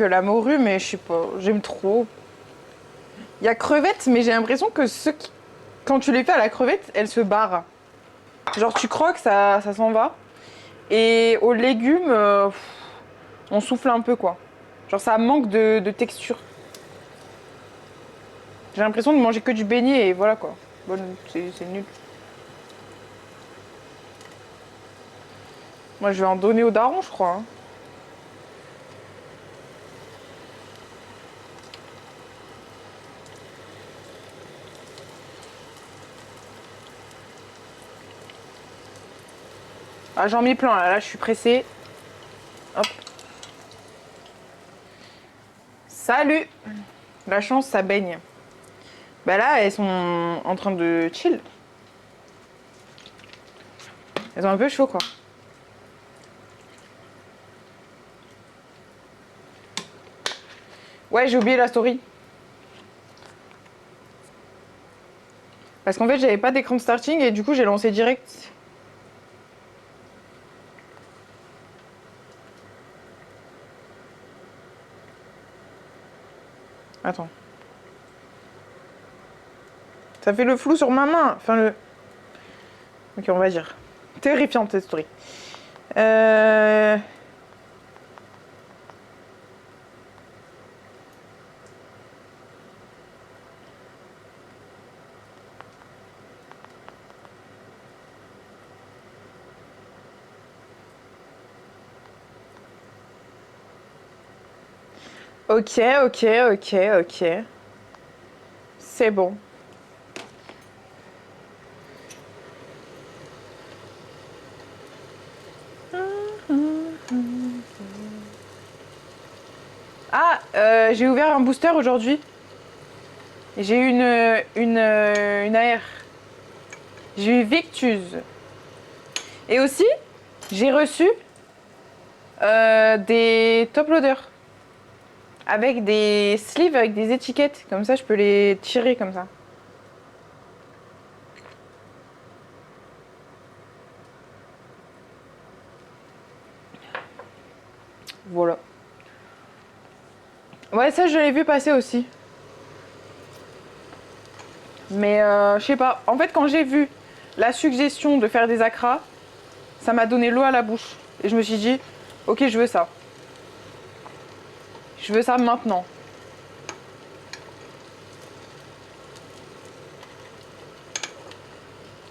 la morue, mais je sais pas, j'aime trop. Il y a crevettes, mais j'ai l'impression que quand tu les fais à la crevette, elles se barrent. Genre tu croques, ça s'en va. Et aux légumes, on souffle un peu quoi. Genre ça manque de texture. J'ai l'impression de manger que du beignet et voilà quoi. Bon, c'est nul. Moi je vais en donner au daron, je crois. Hein. Ah, j'en mets plein là, je suis pressée. Hop. Salut! La chance, ça baigne. Bah là, elles sont en train de chill. Elles ont un peu chaud, quoi. Ouais, j'ai oublié la story. Parce qu'en fait, j'avais pas d'écran de starting et du coup, j'ai lancé direct. Attends. Ça fait le flou sur ma main. Enfin, le... Ok, on va dire. Terrifiante, cette story. Ok, ok, ok, ok. C'est bon. Ah, j'ai ouvert un booster aujourd'hui. J'ai eu une AR. J'ai eu Victus. Et aussi, j'ai reçu des top loaders. Avec des sleeves, avec des étiquettes. Comme ça, je peux les tirer comme ça. Voilà. Ouais, ça, je l'ai vu passer aussi. Mais je sais pas. En fait, quand j'ai vu la suggestion de faire des acras, ça m'a donné l'eau à la bouche. Et je me suis dit, ok, je veux ça. Je veux ça maintenant.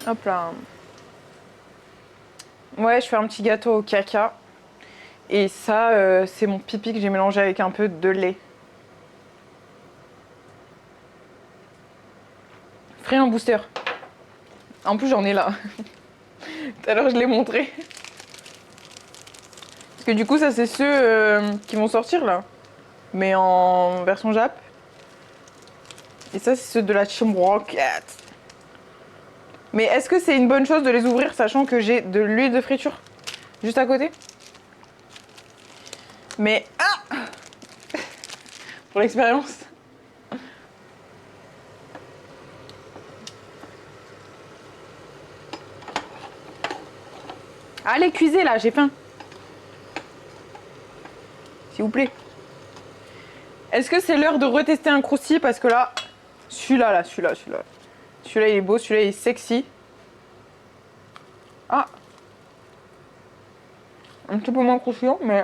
Hop là. Ouais, je fais un petit gâteau au caca. Et ça, c'est mon pipi que j'ai mélangé avec un peu de lait. Ferai un booster. En plus, j'en ai là. Tout à l'heure, je l'ai montré. Parce que du coup, ça, c'est ceux qui vont sortir là. Mais en version Jap. Et ça, c'est ceux de la Team Rocket. Mais est-ce que c'est une bonne chose de les ouvrir sachant que j'ai de l'huile de friture juste à côté? Mais ah, pour l'expérience. Allez, cuisez là, j'ai faim. S'il vous plaît. Est-ce que c'est l'heure de retester un crousti? Parce que là, celui-là, celui-là, il est beau, celui-là, il est sexy. Ah, un petit peu moins croustillant, mais...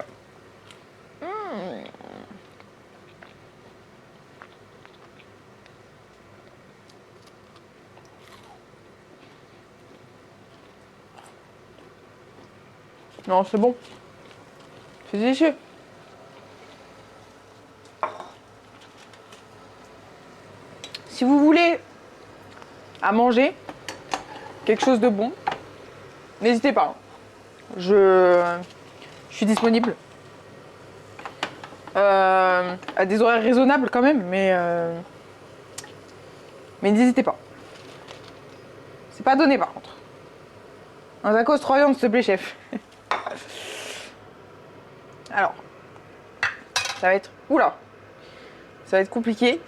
Non, c'est bon. C'est délicieux. Si vous voulez à manger quelque chose de bon, n'hésitez pas. Je suis disponible. À des horaires raisonnables quand même, mais n'hésitez pas. C'est pas donné par contre. Un tacos 3 viandes, s'il te plaît, chef. Alors, ça va être... Oula. Ça va être compliqué.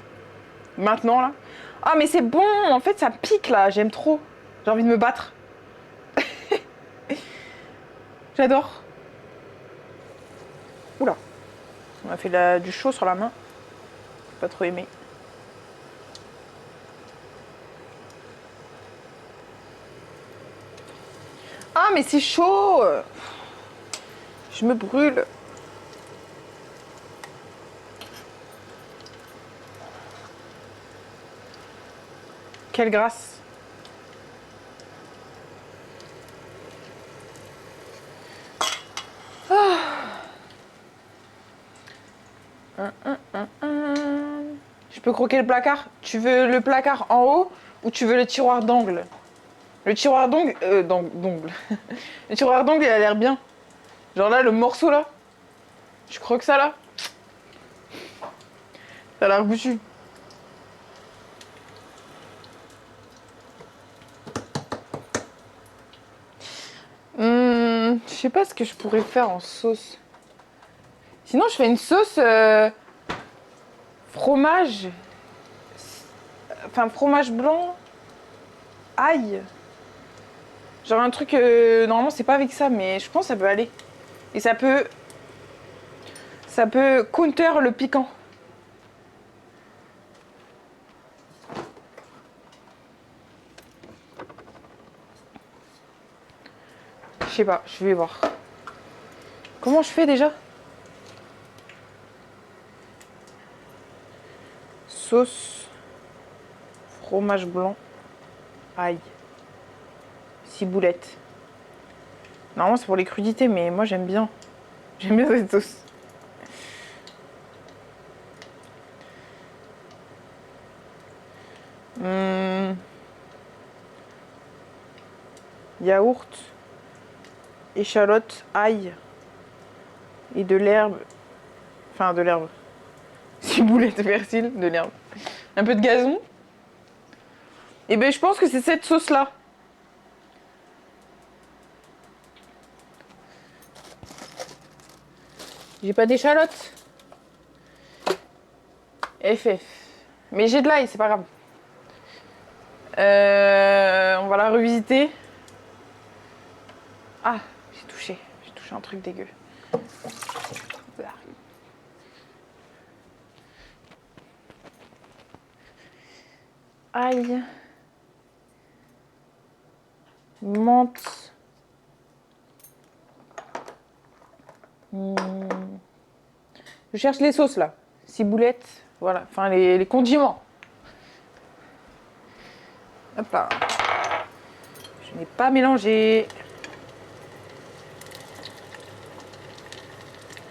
Maintenant, là. Ah, mais c'est bon. En fait, ça pique, là. J'aime trop. J'ai envie de me battre. J'adore. Oula. On a fait du chaud sur la main. Pas trop aimé. Ah, mais c'est chaud. Je me brûle. Quelle grâce. Je peux croquer le placard. Tu veux le placard en haut ou tu veux le tiroir d'angle? Le tiroir d'angle... d'angle. Le tiroir d'angle, il a l'air bien. Genre là, le morceau là. Je croque ça là. Ça a l'air goûtu. sais pas ce que je pourrais faire en sauce. Sinon, je fais une sauce fromage. Enfin, fromage blanc. Ail. Genre un truc... normalement, c'est pas avec ça, mais je pense que ça peut aller. Et ça peut... Ça peut counter le piquant. Je sais pas, je vais voir. Comment je fais déjà? Sauce, fromage blanc, ail, ciboulette. Normalement c'est pour les crudités, mais moi j'aime bien. J'aime bien cette sauce. Yaourt, échalote, ail et de l'herbe. Enfin de l'herbe. Ciboulette, persil, de l'herbe. Un peu de gazon. Et ben je pense que c'est cette sauce là. J'ai pas d'échalote. FF. Mais j'ai de l'ail, c'est pas grave. On va la revisiter. Ah, j'ai touché un truc dégueu. Ail. Menthe. Je cherche les sauces là. Ciboulette, voilà. Enfin les condiments. Hop là. Je n'ai pas mélangé.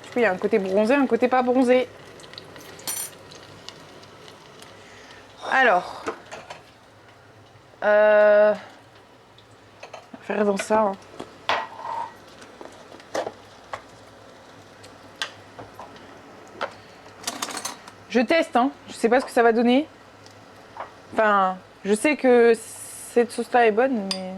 Du coup, il y a un côté bronzé, un côté pas bronzé. Alors. On va faire dans ça. Hein. Je teste, hein. Je sais pas ce que ça va donner. Enfin, je sais que cette sauce-là est bonne, mais...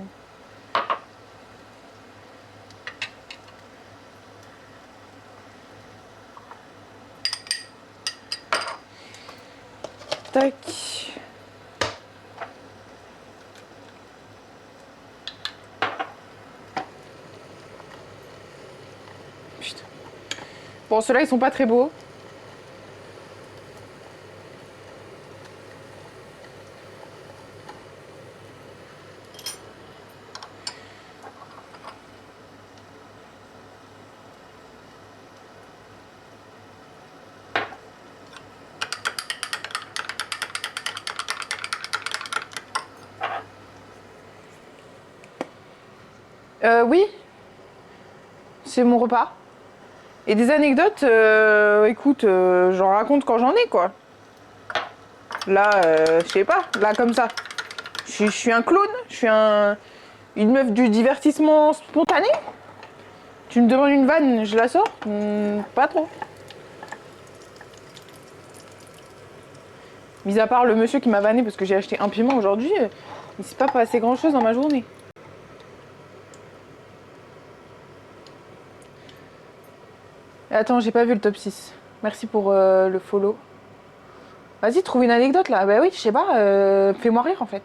Tac. Putain. Bon, ceux-là, ils sont pas très beaux. Oui, c'est mon repas. Et des anecdotes, écoute, j'en raconte quand j'en ai, quoi. Là, je sais pas, là, comme ça. Je suis un clown, je suis une meuf du divertissement spontané. Tu me demandes une vanne, je la sors? Pas trop. Mis à part le monsieur qui m'a vanné parce que j'ai acheté un piment aujourd'hui, il s'est pas passé grand chose dans ma journée. Attends, j'ai pas vu le top 6. Merci pour le follow. Vas-y, trouve une anecdote là. Bah oui, je sais pas, fais-moi rire en fait.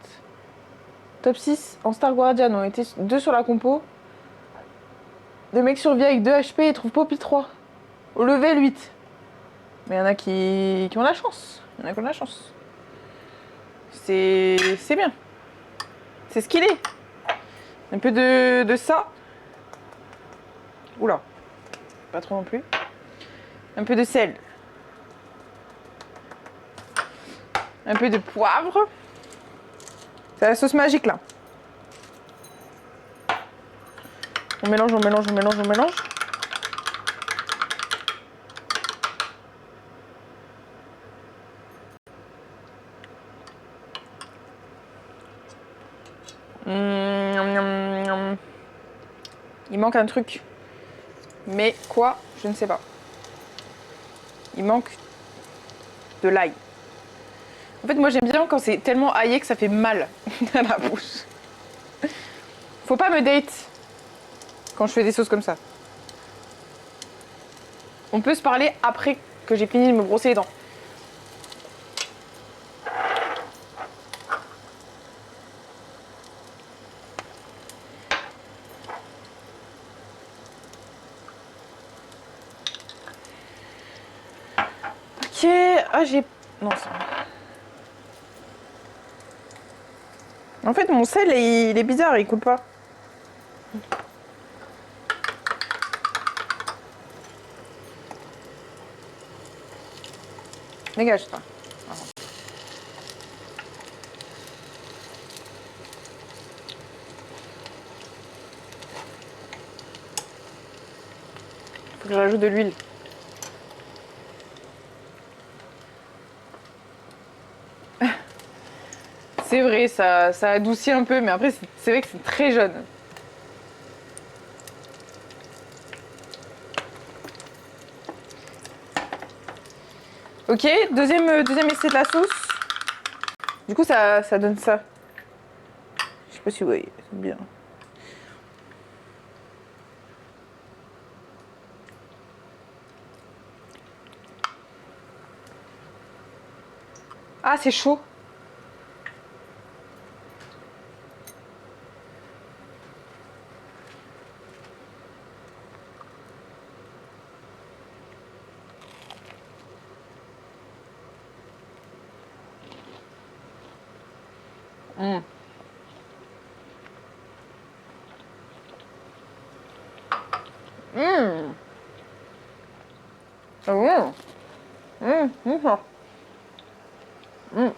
Top 6, en Star Guardian, on était 2 sur la compo. Le mec survit avec 2 HP et trouve Poppy 3. Au level 8. Mais il y en a qui ont la chance. Il y en a qui ont la chance. C'est bien. C'est ce qu'il est. Un peu de ça. Oula. Pas trop non plus. Un peu de sel. Un peu de poivre. C'est la sauce magique là. On mélange, on mélange, on mélange, on mélange. Il manque un truc. Mais quoi? Je ne sais pas. Il manque de l'ail. En fait, moi j'aime bien quand c'est tellement aillé que ça fait mal à la bouche. Faut pas me date quand je fais des sauces comme ça. On peut se parler après que j'ai fini de me brosser les dents. Ok, ah j'ai... Non, c'est bon. En fait, mon sel, il est bizarre, il coule pas. Dégage, toi. Faut que je rajoute de l'huile. C'est vrai, ça adoucit un peu, mais après, c'est vrai que c'est très jaune. Ok, deuxième essai de la sauce. Du coup, ça donne ça. Je sais pas si vous voyez, c'est bien. Ah, c'est chaud. Mmh. Mmh. Ah bon. Mmh. Mmh. Mmh.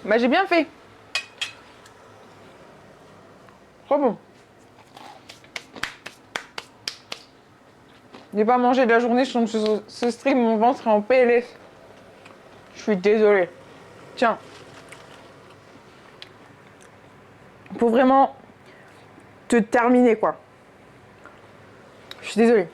Bah j'ai bien fait. Trop bon. J'ai pas mangé de la journée, je tombe sur ce stream, mon ventre est en PLS. Je suis désolée. Tiens. Faut vraiment te terminer quoi. Je suis désolée.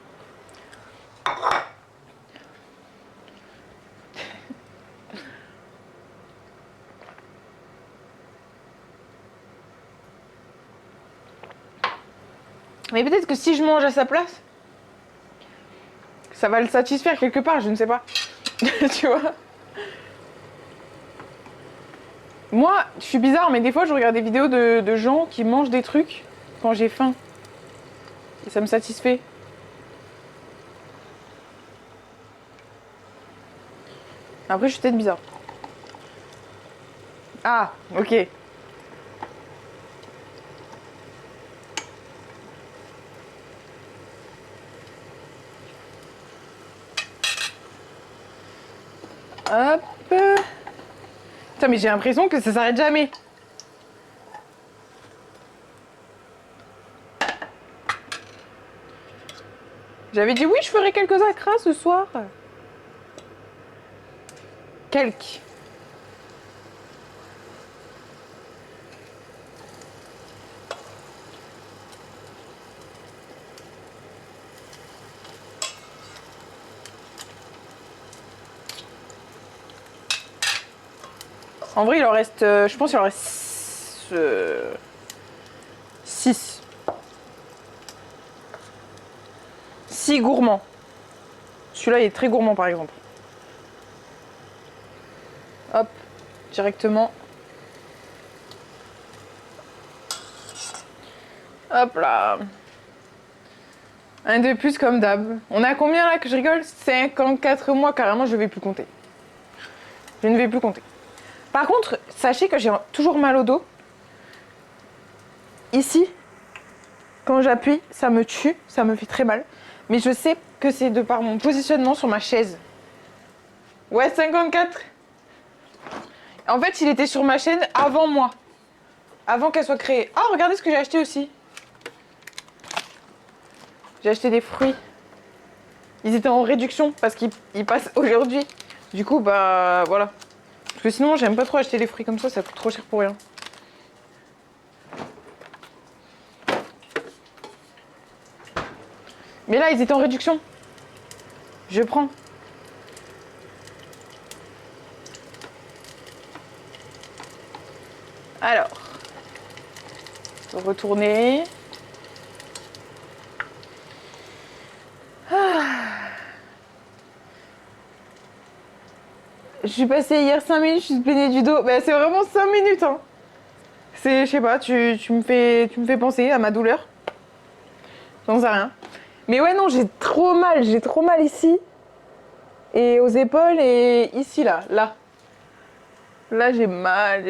Mais peut-être que si je mange à sa place, ça va le satisfaire quelque part, je ne sais pas. Tu vois? Moi, je suis bizarre, mais des fois, je regarde des vidéos de gens qui mangent des trucs quand j'ai faim. Et ça me satisfait. Après, je suis peut-être bizarre. Ah, ok. Hop. Putain, mais j'ai l'impression que ça s'arrête jamais. J'avais dit oui, je ferais quelques acras ce soir. Quelques. En vrai, il en reste. Je pense qu'il en reste 6. 6 gourmands. Celui-là, il est très gourmand, par exemple. Hop, directement. Hop là. Un de plus comme d'hab. On a combien là que je rigole? 54 mois, carrément, je vais plus compter. Je ne vais plus compter. Par contre, sachez que j'ai toujours mal au dos. Ici, quand j'appuie, ça me tue, ça me fait très mal. Mais je sais que c'est de par mon positionnement sur ma chaise. Ouais, 54. En fait, il était sur ma chaîne avant moi. Avant qu'elle soit créée. Ah, regardez ce que j'ai acheté aussi. J'ai acheté des fruits. Ils étaient en réduction parce qu'ils passent aujourd'hui. Du coup, bah voilà. Parce que sinon, j'aime pas trop acheter des fruits comme ça coûte trop cher pour rien. Mais là, ils étaient en réduction. Je prends. Alors, retourner. Je suis passée hier 5 minutes, je suis plaignée du dos. Bah, c'est vraiment 5 minutes, hein. C'est, je sais pas, tu me fais penser à ma douleur. J'en sais rien. Mais ouais, non, j'ai trop mal ici. Et aux épaules et ici, là. Là, j'ai mal.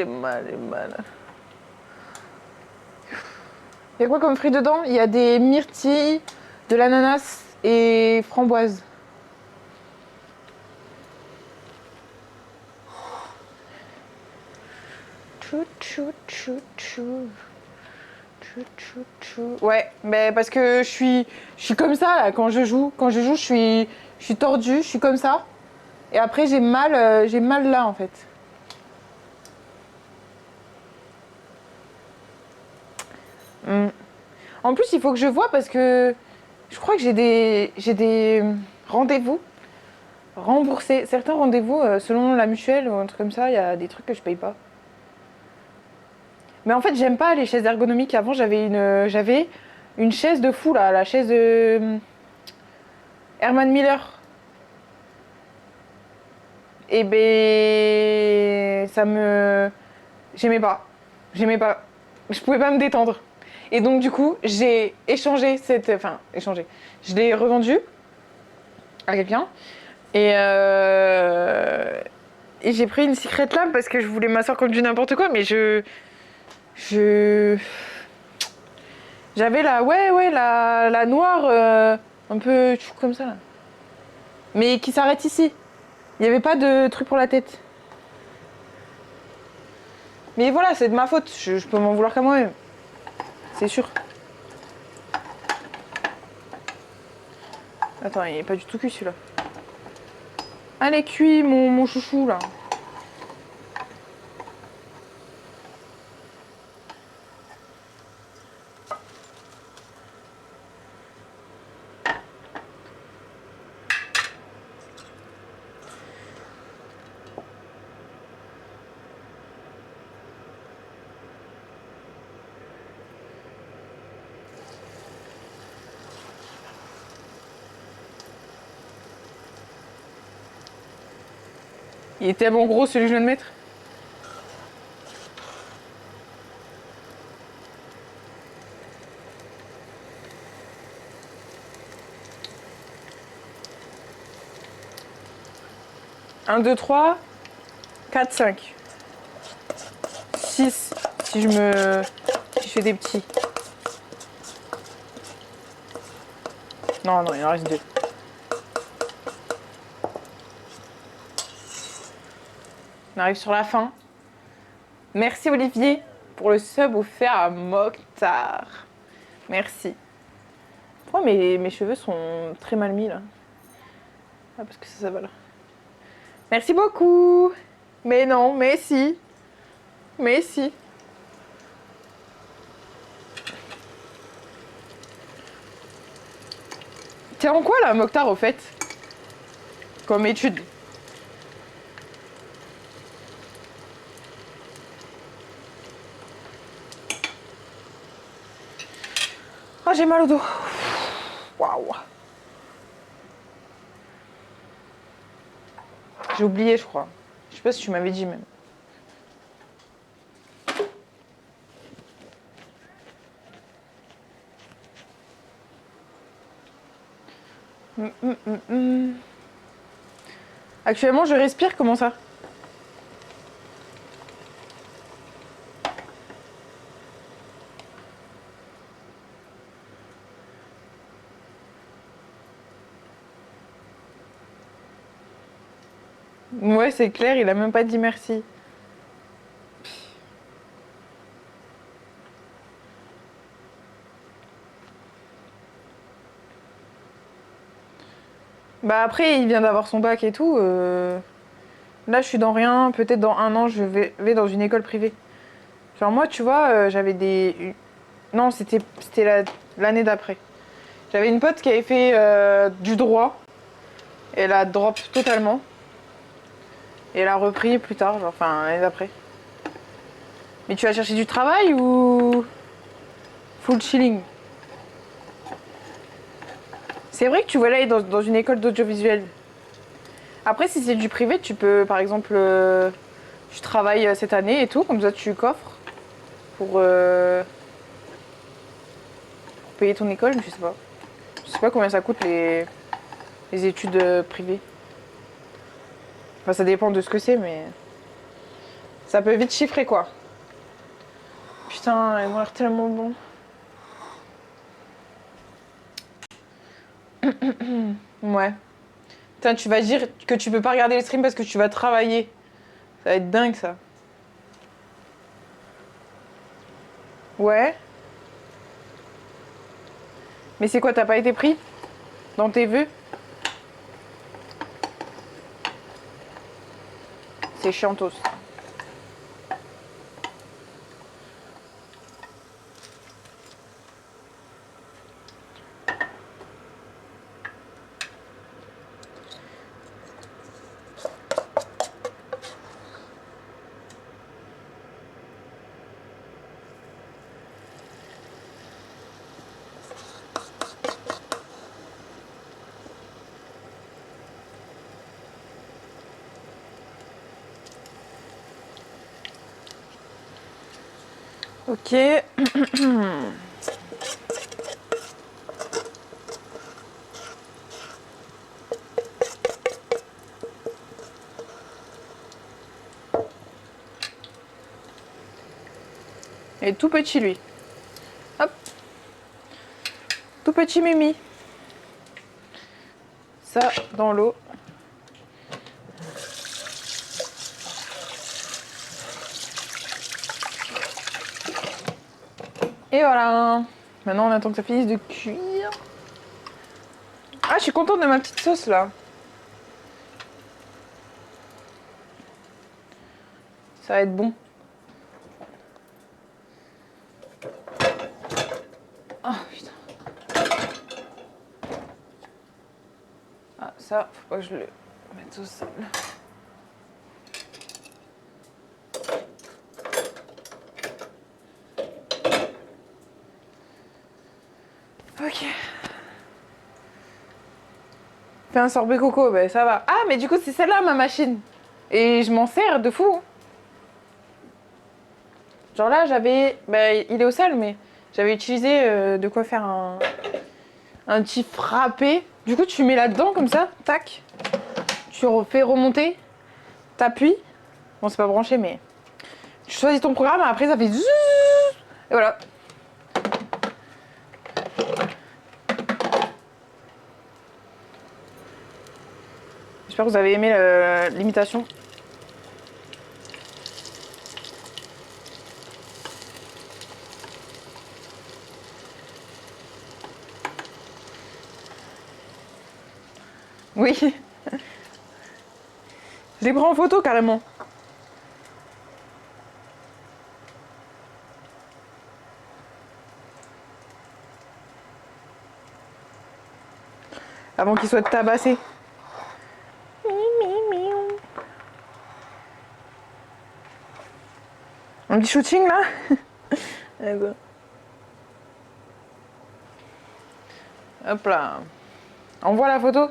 Il y a quoi comme fruits dedans? Il y a des myrtilles, de l'ananas et framboise. Ouais, mais parce que je suis comme ça là, quand je joue. Quand je joue, je suis tordue, je suis comme ça. Et après, j'ai mal là en fait. Mm. En plus, il faut que je vois parce que je crois que j'ai des rendez-vous remboursés. Certains rendez-vous, selon la mutuelle ou un truc comme ça, il y a des trucs que je paye pas. Mais en fait, j'aime pas les chaises ergonomiques. Avant, j'avais une chaise de fou là, la chaise de Herman Miller. Et ben, j'aimais pas. J'aimais pas. Je pouvais pas me détendre. Et donc, du coup, j'ai échangé enfin, échangé. Je l'ai revendue à quelqu'un. Et, et j'ai pris une Secret Lab parce que je voulais m'asseoir comme du n'importe quoi. Mais je... J'avais la noire, un peu comme ça. Là. Mais qui s'arrête ici. Il n'y avait pas de truc pour la tête. Mais voilà, c'est de ma faute. Je peux m'en vouloir qu'à moi-même. C'est sûr. Attends, il n'est pas du tout cuit celui-là. Allez, cuit mon chouchou là. Il est tellement gros celui que je viens de mettre. Un, 2, 3, 4, 5. 6 si je fais des petits. Non, il en reste 2. On arrive sur la fin. Merci Olivier pour le sub offert à Mokhtar. Merci. Pourquoi mes cheveux sont très mal mis là? Ah, parce que ça va là. Merci beaucoup. Mais non, mais si. Mais si. T'es en quoi là, Mokhtar, au fait? Comme étude. Ah, j'ai mal au dos. Waouh. J'ai oublié, je crois. Je sais pas si tu m'avais dit même. Actuellement, je respire, comment ça? Ouais, c'est clair, il a même pas dit merci. Bah après, il vient d'avoir son bac et tout. Là, je suis dans rien. Peut-être dans 1 an, je vais dans une école privée. Genre moi, tu vois, j'avais des... Non, c'était l'année d'après. J'avais une pote qui avait fait du droit. Elle a drop totalement. Et elle a repris plus tard, genre, enfin, l'année d'après. Mais tu vas chercher du travail ou full chilling? C'est vrai que tu voulais aller dans une école d'audiovisuel. Après, si c'est du privé, tu peux, par exemple, tu travailles cette année et tout, comme ça tu coffres pour payer ton école, je sais pas. Je sais pas combien ça coûte les études privées. Enfin, ça dépend de ce que c'est, mais ça peut vite chiffrer, quoi. Putain, ils ont l'air tellement bons. Ouais. Putain, tu vas dire que tu peux pas regarder les streams parce que tu vas travailler. Ça va être dingue, ça. Ouais. Mais c'est quoi, t'as pas été pris dans tes vœux? C'est chiantos. Ok. Et tout petit, lui. Hop. Tout petit Mimi. Ça, dans l'eau. Et voilà. Maintenant, on attend que ça finisse de cuire. Ah, je suis contente de ma petite sauce, là. Ça va être bon. Ah, putain. Ah, ça, faut pas que je le mette au sol. Ok. Fais un sorbet coco, ben ça va. Ah, mais du coup, c'est celle-là, ma machine. Et je m'en sers de fou. Genre là, j'avais... Ben, il est au sol, mais j'avais utilisé de quoi faire un petit frappé. Du coup, tu mets là-dedans, comme ça, tac. Tu fais remonter, t'appuies. Bon, c'est pas branché, mais... Tu choisis ton programme, après ça fait... zzzz. Et voilà. J'espère que vous avez aimé l'imitation. Oui. Je les prends en photo, carrément. Avant qu'ils soient tabassés. Un petit shooting, là. Hop là. Envoie la photo.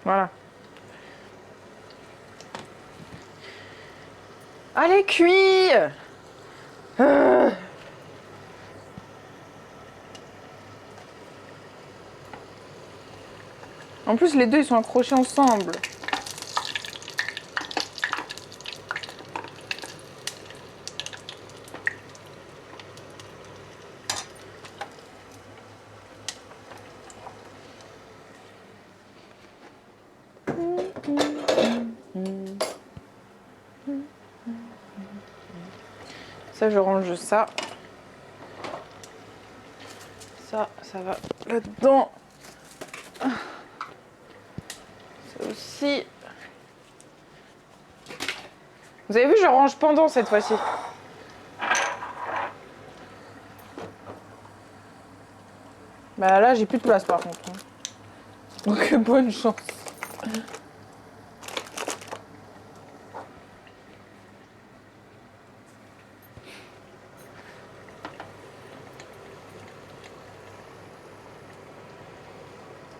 Voilà. Allez, cuit. En plus, les deux, ils sont accrochés ensemble. Ça, je range ça. Ça va là-dedans. Ça aussi. Vous avez vu, je range pendant cette fois-ci. Bah là, j'ai plus de place par contre. Donc bonne chance.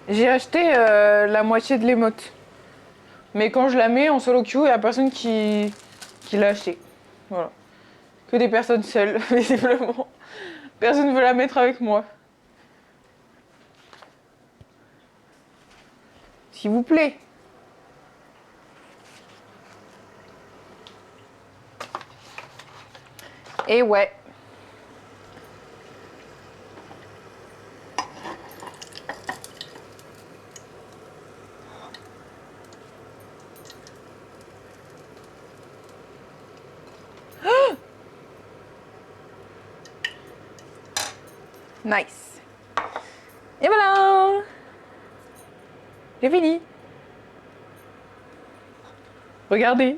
J'ai acheté la moitié de l'émote. Mais quand je la mets en solo queue, il n'y a personne qui l'a acheté. Voilà. Que des personnes seules, visiblement. Personne ne veut la mettre avec moi. S'il vous plaît. Et ouais. Nice. Et voilà. J'ai fini. Regardez.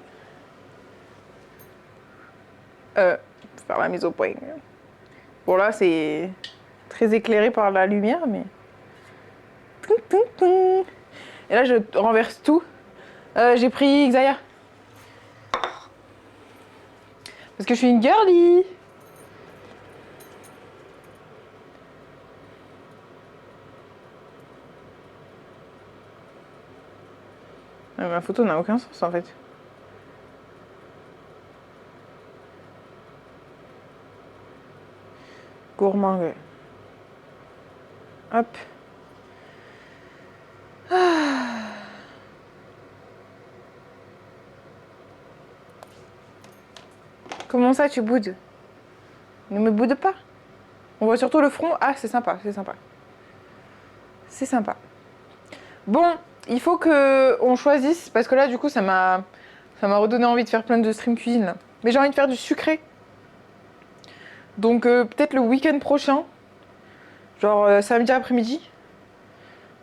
Faire la mise au point. Bon là c'est très éclairé par la lumière mais... Et là je renverse tout. J'ai pris Xaya. Parce que je suis une girly. Ma photo n'a aucun sens en fait. Gourmand. Hop. Comment ça tu boudes? Ne me boude pas. On voit surtout le front. Ah c'est sympa, c'est sympa. C'est sympa. Bon, il faut que on choisisse parce que là du coup ça m'a redonné envie de faire plein de stream cuisine là. Mais j'ai envie de faire du sucré. Donc peut-être le week-end prochain. Genre samedi après-midi.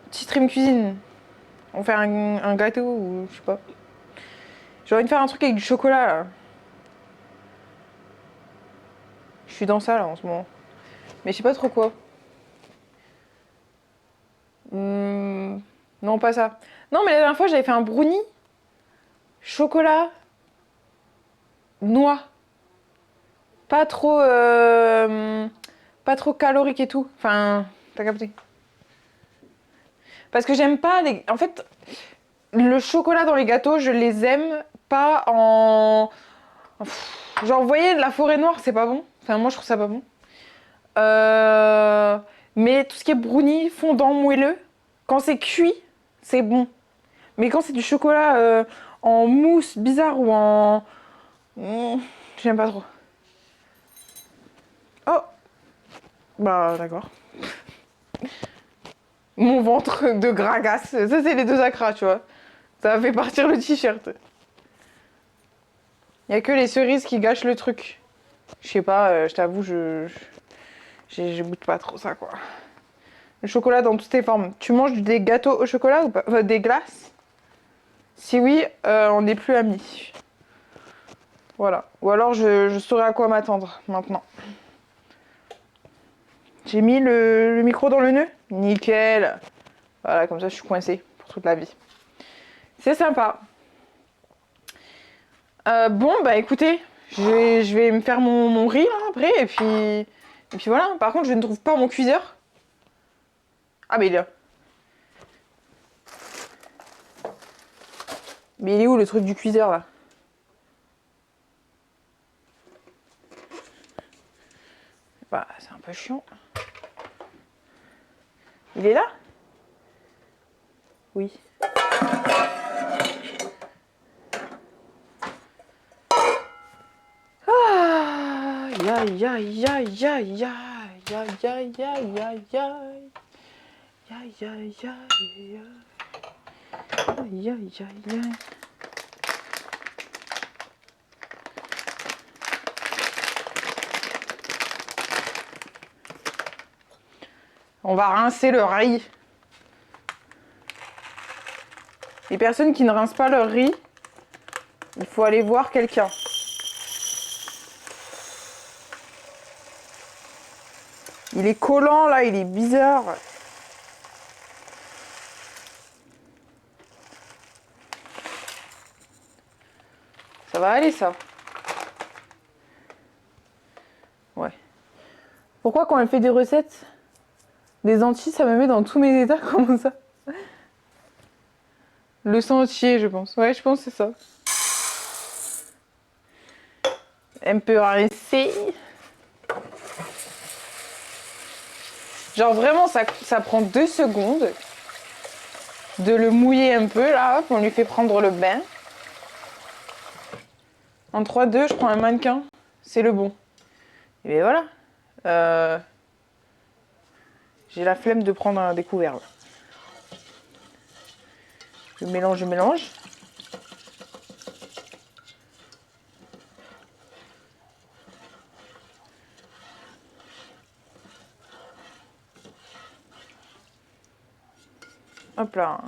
Petit stream cuisine. On fait un gâteau ou je sais pas. J'ai envie de faire un truc avec du chocolat là. Je suis dans ça là en ce moment. Mais je sais pas trop quoi. Non, pas ça. Non, mais la dernière fois j'avais fait un brownie. Chocolat. Noix. Pas trop. Pas trop calorique et tout. Enfin, t'as capté. Parce que j'aime pas les. En fait, le chocolat dans les gâteaux, je les aime pas en. Genre, vous voyez, la forêt noire, c'est pas bon. Enfin, moi, je trouve ça pas bon. Mais tout ce qui est brownie, fondant, moelleux, quand c'est cuit, c'est bon. Mais quand c'est du chocolat en mousse bizarre ou en. J'aime pas trop. Oh! Bah, d'accord. Mon ventre de gragasse. Ça, c'est les deux acras, tu vois. Ça fait partir le t-shirt. Il y a que les cerises qui gâchent le truc. Je sais pas, je t'avoue, je goûte pas trop ça, quoi. Le chocolat dans toutes ses formes. Tu manges des gâteaux au chocolat ou pas? Des glaces? Si oui, on n'est plus amis. Voilà. Ou alors je saurai à quoi m'attendre maintenant. J'ai mis le micro dans le nœud? Nickel. Voilà, comme ça je suis coincée pour toute la vie. C'est sympa. Bon, bah écoutez, je vais me faire mon riz là, après et puis voilà. Par contre, je ne trouve pas mon cuiseur. Ah, mais il est là. Mais il est où le truc du cuiseur là? Bah, c'est un peu chiant. Il est là? Oui. Aïe aïe aïe aïe aïe aïe aïe aïe aïe aïe aïe aïe aïe aïe aïe aïe aïe. On va rincer le riz. Les personnes qui ne rincent pas leur riz, il faut aller voir quelqu'un. Il est collant là, il est bizarre. Ça va aller, ça. Ouais. Pourquoi quand elle fait des recettes, des entiers, ça me met dans tous mes états? Comment ça? Le sang entier, je pense. Ouais, je pense que c'est ça. Un peu rincer. Genre vraiment, ça prend 2 secondes de le mouiller un peu, là. Hop, on lui fait prendre le bain. En 3-2, je prends un mannequin. C'est le bon. Et bien voilà. J'ai la flemme de prendre un découvert. Là. Je mélange, je mélange. Hop là.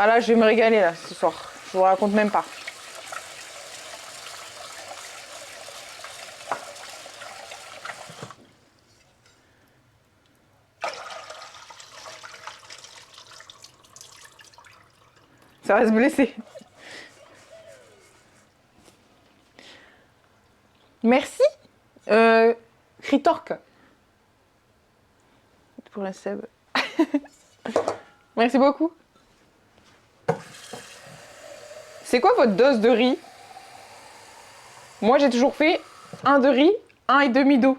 Ah là, je vais me régaler là ce soir. Je vous raconte même pas. Ça va se blesser. Merci. Critorque. Pour la Seb. Merci beaucoup. C'est quoi votre dose de riz? Moi, j'ai toujours fait 1 de riz, 1,5 d'eau.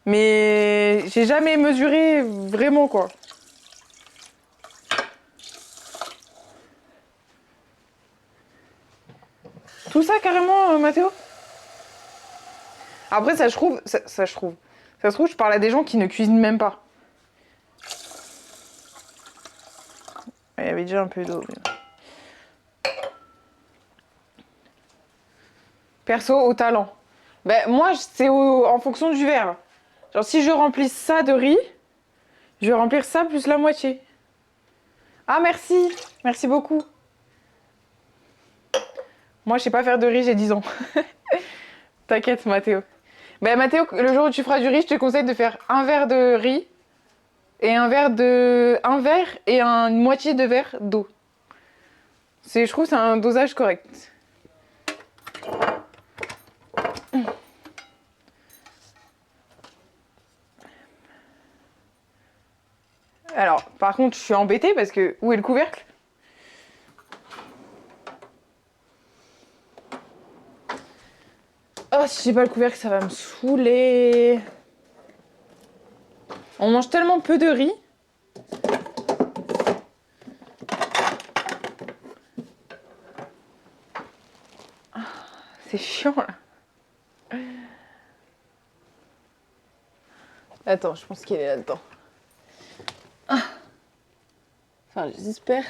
Mais j'ai jamais mesuré vraiment, quoi. Tout ça, carrément, Mathéo? Après, ça, je trouve... Ça, je trouve. Ça se trouve, je parle à des gens qui ne cuisinent même pas. Il y avait déjà un peu d'eau. Perso, au talent. Ben, moi, c'est en fonction du verre. Genre, si je remplis ça de riz, je vais remplir ça plus la moitié. Ah, merci. Merci beaucoup. Moi, je sais pas faire de riz, j'ai 10 ans. T'inquiète, Mathéo. Ben, Mathéo, le jour où tu feras du riz, je te conseille de faire un verre de riz et un verre et une moitié de verre d'eau. Je trouve que c'est un dosage correct. Alors, par contre, je suis embêtée parce que... Où est le couvercle? Oh, si j'ai pas le couvercle, ça va me saouler. On mange tellement peu de riz. C'est chiant, là. Attends, je pense qu'il est là-dedans. Enfin, j'espère.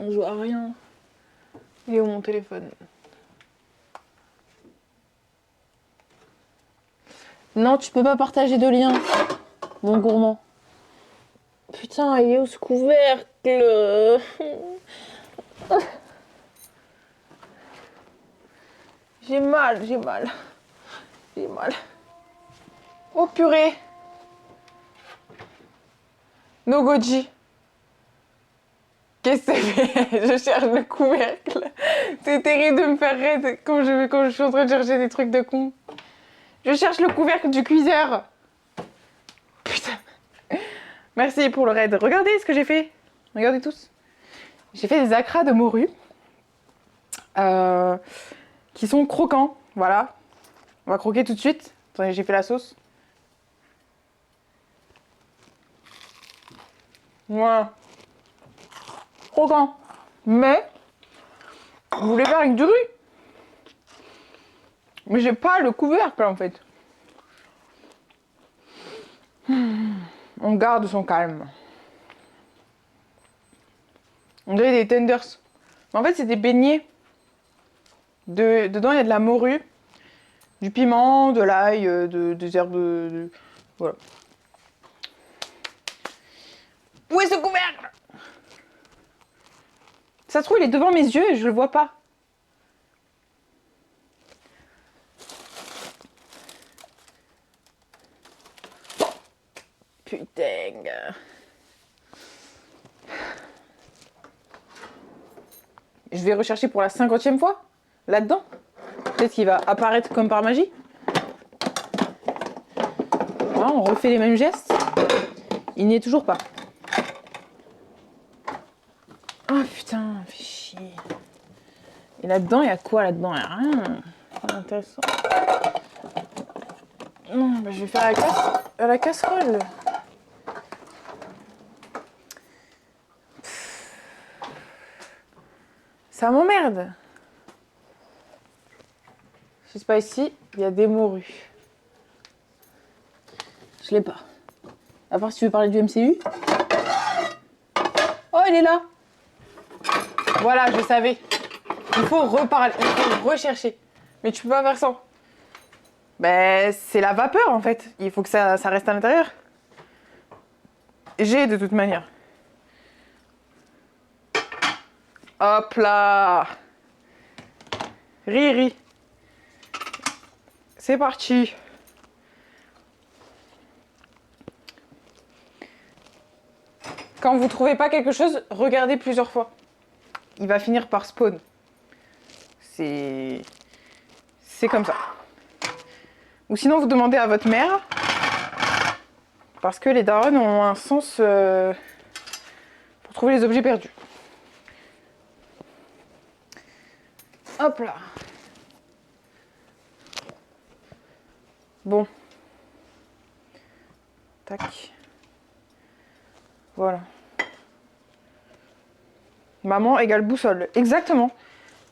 On joue à rien. Il est où mon téléphone? Non, tu peux pas partager de lien, mon gourmand. Putain, il est où ce couvercle? J'ai mal, j'ai mal. J'ai mal. Oh purée! No Goji. Qu'est-ce que c'est fait? Je cherche le couvercle. C'est terrible de me faire raide quand je suis en train de chercher des trucs de con. Je cherche le couvercle du cuiseur. Putain. Merci pour le raid. Regardez ce que j'ai fait. Regardez tous. J'ai fait des acras de morue. Qui sont croquants. Voilà. On va croquer tout de suite. Attendez, j'ai fait la sauce. Voilà. Croquant. Mais, vous voulez faire avec du riz. Mais j'ai pas le couvercle en fait. On garde son calme. On dirait des tenders. Mais en fait, c'est des beignets. Dedans, il y a de la morue, du piment, de l'ail, des herbes. Voilà. Où est ce couvercle? Ça se trouve, il est devant mes yeux et je le vois pas. je vais rechercher pour la 50e fois là-dedans. Peut-être qu'il va apparaître comme par magie. Voilà, on refait les mêmes gestes. Il n'y est toujours pas. Oh putain, fais chier. Et là-dedans, il y a quoi là-dedans? Il n'y a rien. Pas intéressant. Non, bah, je vais faire la casserole. Ça m'emmerde. Je sais pas, ici, il y a des morues. Je l'ai pas. À part si tu veux parler du MCU. Oh, il est là. Voilà, je savais. Il faut reparler, il faut rechercher. Mais tu peux pas faire ça. Ben, c'est la vapeur en fait. Il faut que ça reste à l'intérieur. J'ai de toute manière. Hop là. Riri. C'est parti. Quand vous trouvez pas quelque chose, regardez plusieurs fois. Il va finir par spawn. C'est comme ça. Ou sinon, vous demandez à votre mère. Parce que les darons ont un sens pour trouver les objets perdus. Hop là. Bon. Tac. Voilà. Maman égale boussole. Exactement.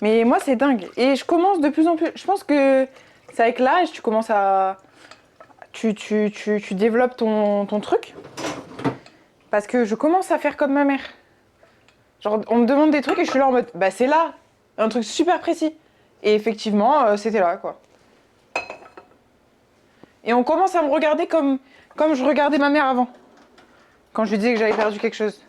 Mais moi, c'est dingue. Et je commence de plus en plus... Je pense que c'est avec l'âge, tu commences à... Tu développes ton truc. Parce que je commence à faire comme ma mère. Genre, on me demande des trucs et je suis là en mode... Bah, c'est là. Un truc super précis. Et effectivement, c'était là, quoi. Et on commence à me regarder comme je regardais ma mère avant. Quand je lui disais que j'avais perdu quelque chose.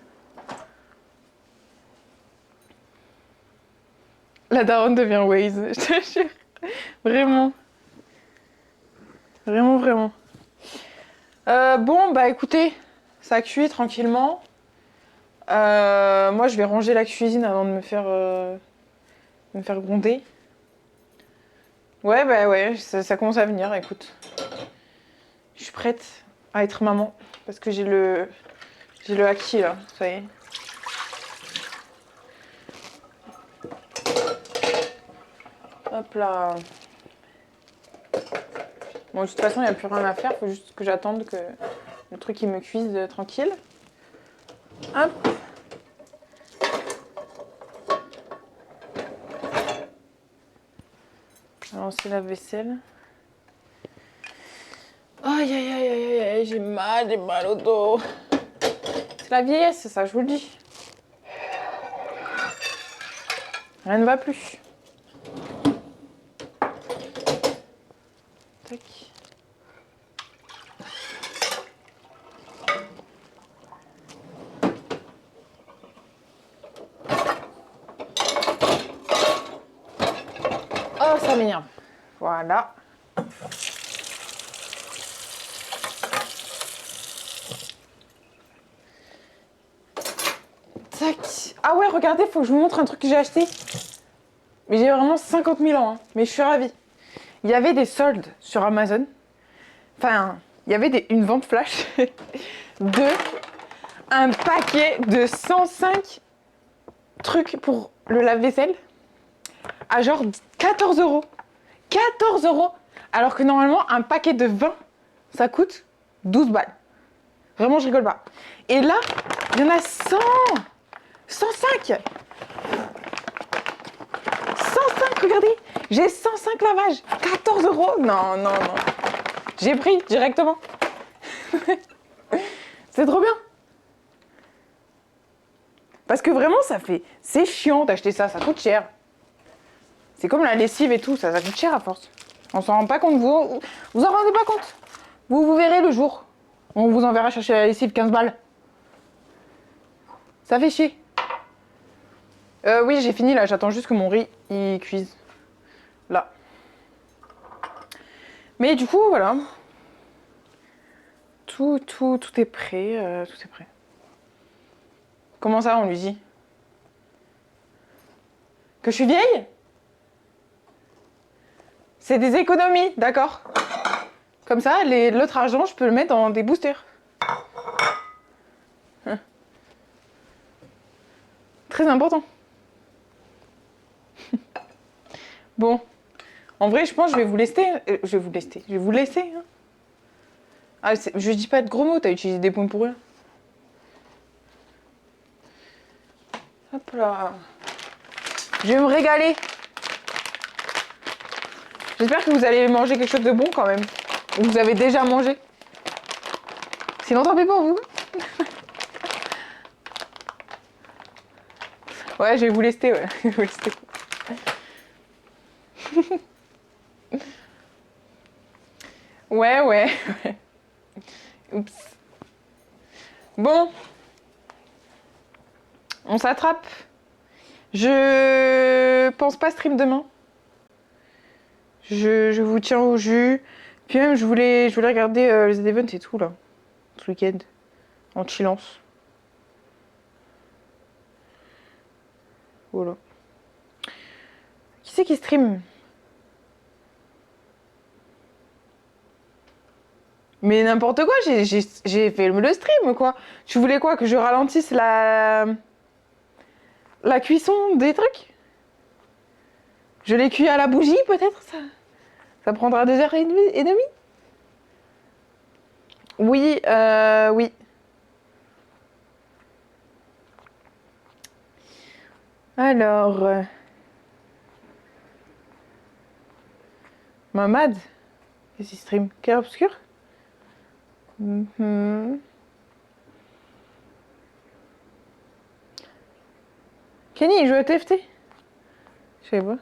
La daronne devient Waze, je te jure. Vraiment. Vraiment, vraiment. Bon, bah écoutez, ça cuit tranquillement. Moi, je vais ranger la cuisine avant de me faire gronder. Ouais, bah ouais, ça commence à venir, écoute. Je suis prête à être maman. Parce que j'ai le acquis, là, ça y est. Hop là. Bon, de toute façon, il n'y a plus rien à faire. Il faut juste que j'attende que le truc il me cuise tranquille. Hop. Lancer la vaisselle. Aïe, aïe, aïe, aïe, aïe, j'ai mal au dos. C'est la vieillesse, c'est ça, je vous le dis. Rien ne va plus. Tac. Oh, ça m'énerve. Voilà. Tac. Ah ouais, regardez, faut que je vous montre un truc que j'ai acheté. Mais j'ai vraiment 50 000 ans, hein. Mais je suis ravie. Il y avait des soldes sur Amazon. Enfin, il y avait une vente flash de un paquet de 105 trucs pour le lave-vaisselle à genre 14 euros. 14 euros. Alors que normalement, un paquet de 20, ça coûte 12 balles. Vraiment, je rigole pas. Et là, il y en a 100. 105. 105, regardez. J'ai 105 lavages. 14 euros. Non, non, non. J'ai pris directement. C'est trop bien. Parce que vraiment, c'est chiant d'acheter ça, ça coûte cher. C'est comme la lessive et tout, ça coûte cher à force. On s'en rend pas compte, vous en rendez pas compte. Vous verrez le jour. On vous enverra chercher la lessive 15 balles. Ça fait chier. Oui, j'ai fini là, j'attends juste que mon riz il cuise. Là. Mais du coup, voilà. Tout est prêt, tout est prêt. Comment ça, on lui dit? Que je suis vieille? C'est des économies, d'accord. Comme ça, l'autre argent, je peux le mettre dans des boosters. Très important. Bon. En vrai, je pense que je vais vous laisser. Je vais vous laisser. Hein. Ah, je dis pas de gros mots, t'as utilisé des points pour rien. Hop là. Je vais me régaler. J'espère que vous allez manger quelque chose de bon quand même. Ou vous avez déjà mangé. Sinon, tant pis pour vous. Ouais, je vais vous laisser, ouais. Je vais vous laisser. Ouais, ouais. Oups. Bon. On s'attrape. Je pense pas stream demain. Je vous tiens au jus. Puis même, je voulais regarder les events et tout, là. Ce week-end. En chillance. Voilà. Qui c'est qui stream? Mais n'importe quoi, j'ai fait le stream, quoi. Tu voulais quoi? Que je ralentisse la cuisson des trucs? Je les cuis à la bougie, peut-être, ça? Ça prendra 2h30? Oui, oui. Alors... Mamad? Qu'est-ce qu'il stream? Clair obscur? Kenny, il joue à TFT? Je sais pas.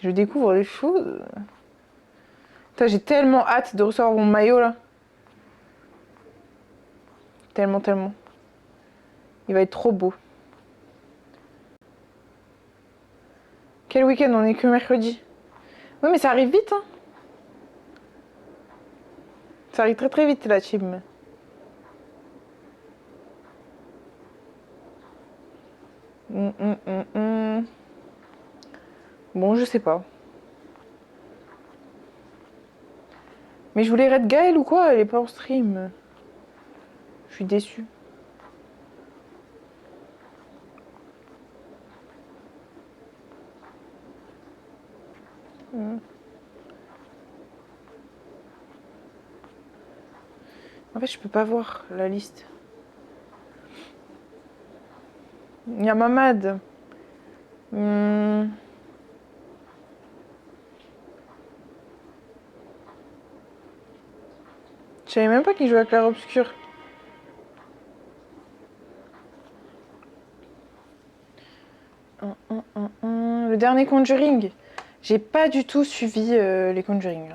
Je découvre des choses. Putain, j'ai tellement hâte de recevoir mon maillot, là. Tellement, tellement. Il va être trop beau. Quel week-end? On est que mercredi. Oui, mais ça arrive vite, hein. Ça arrive très très vite, la team. Bon, je sais pas. Mais je voulais Red Gaël ou quoi? Elle est pas en stream. Je suis déçue. En fait, je peux pas voir la liste. Il y a Mamad. Je savais même pas qu'il jouait à Clair Obscur. Le dernier Conjuring. J'ai pas du tout suivi les Conjuring.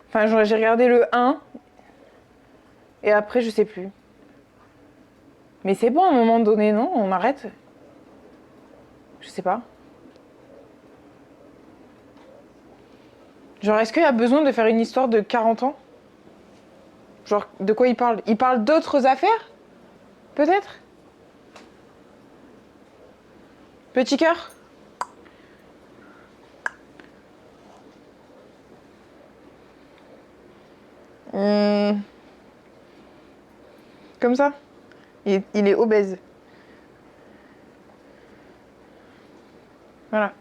Enfin, j'ai regardé le 1. Et après, je sais plus. Mais c'est bon à un moment donné, non? On arrête? Je sais pas. Genre, est-ce qu'il y a besoin de faire une histoire de 40 ans? Genre, de quoi il parle? Il parle d'autres affaires? Peut-être? Petit cœur? Comme ça? Il est obèse. Voilà.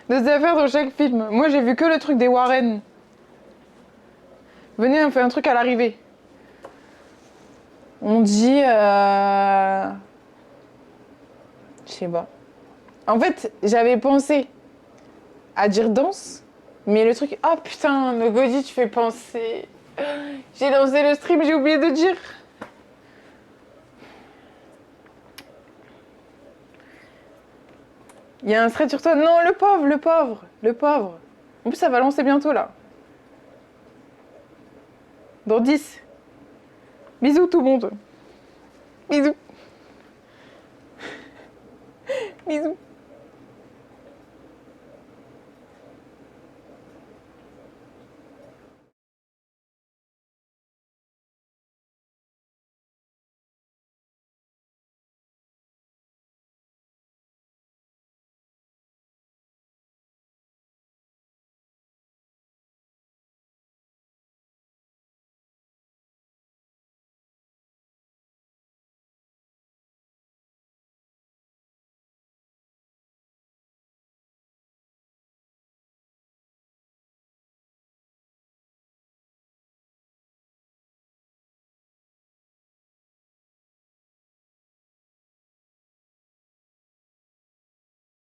Des affaires dans chaque film. Moi, j'ai vu que le truc des Warren. Venez, on fait un truc à l'arrivée. On dit... Je sais pas. En fait, j'avais pensé à dire danse, mais le truc... Oh putain, le Gaudi, tu fais penser... J'ai lancé le stream, j'ai oublié de dire. Il y a un thread sur toi. Non, le pauvre, le pauvre, le pauvre. En plus, ça va lancer bientôt, là. Dans 10. Bisous, tout le monde. Bisous. Bisous.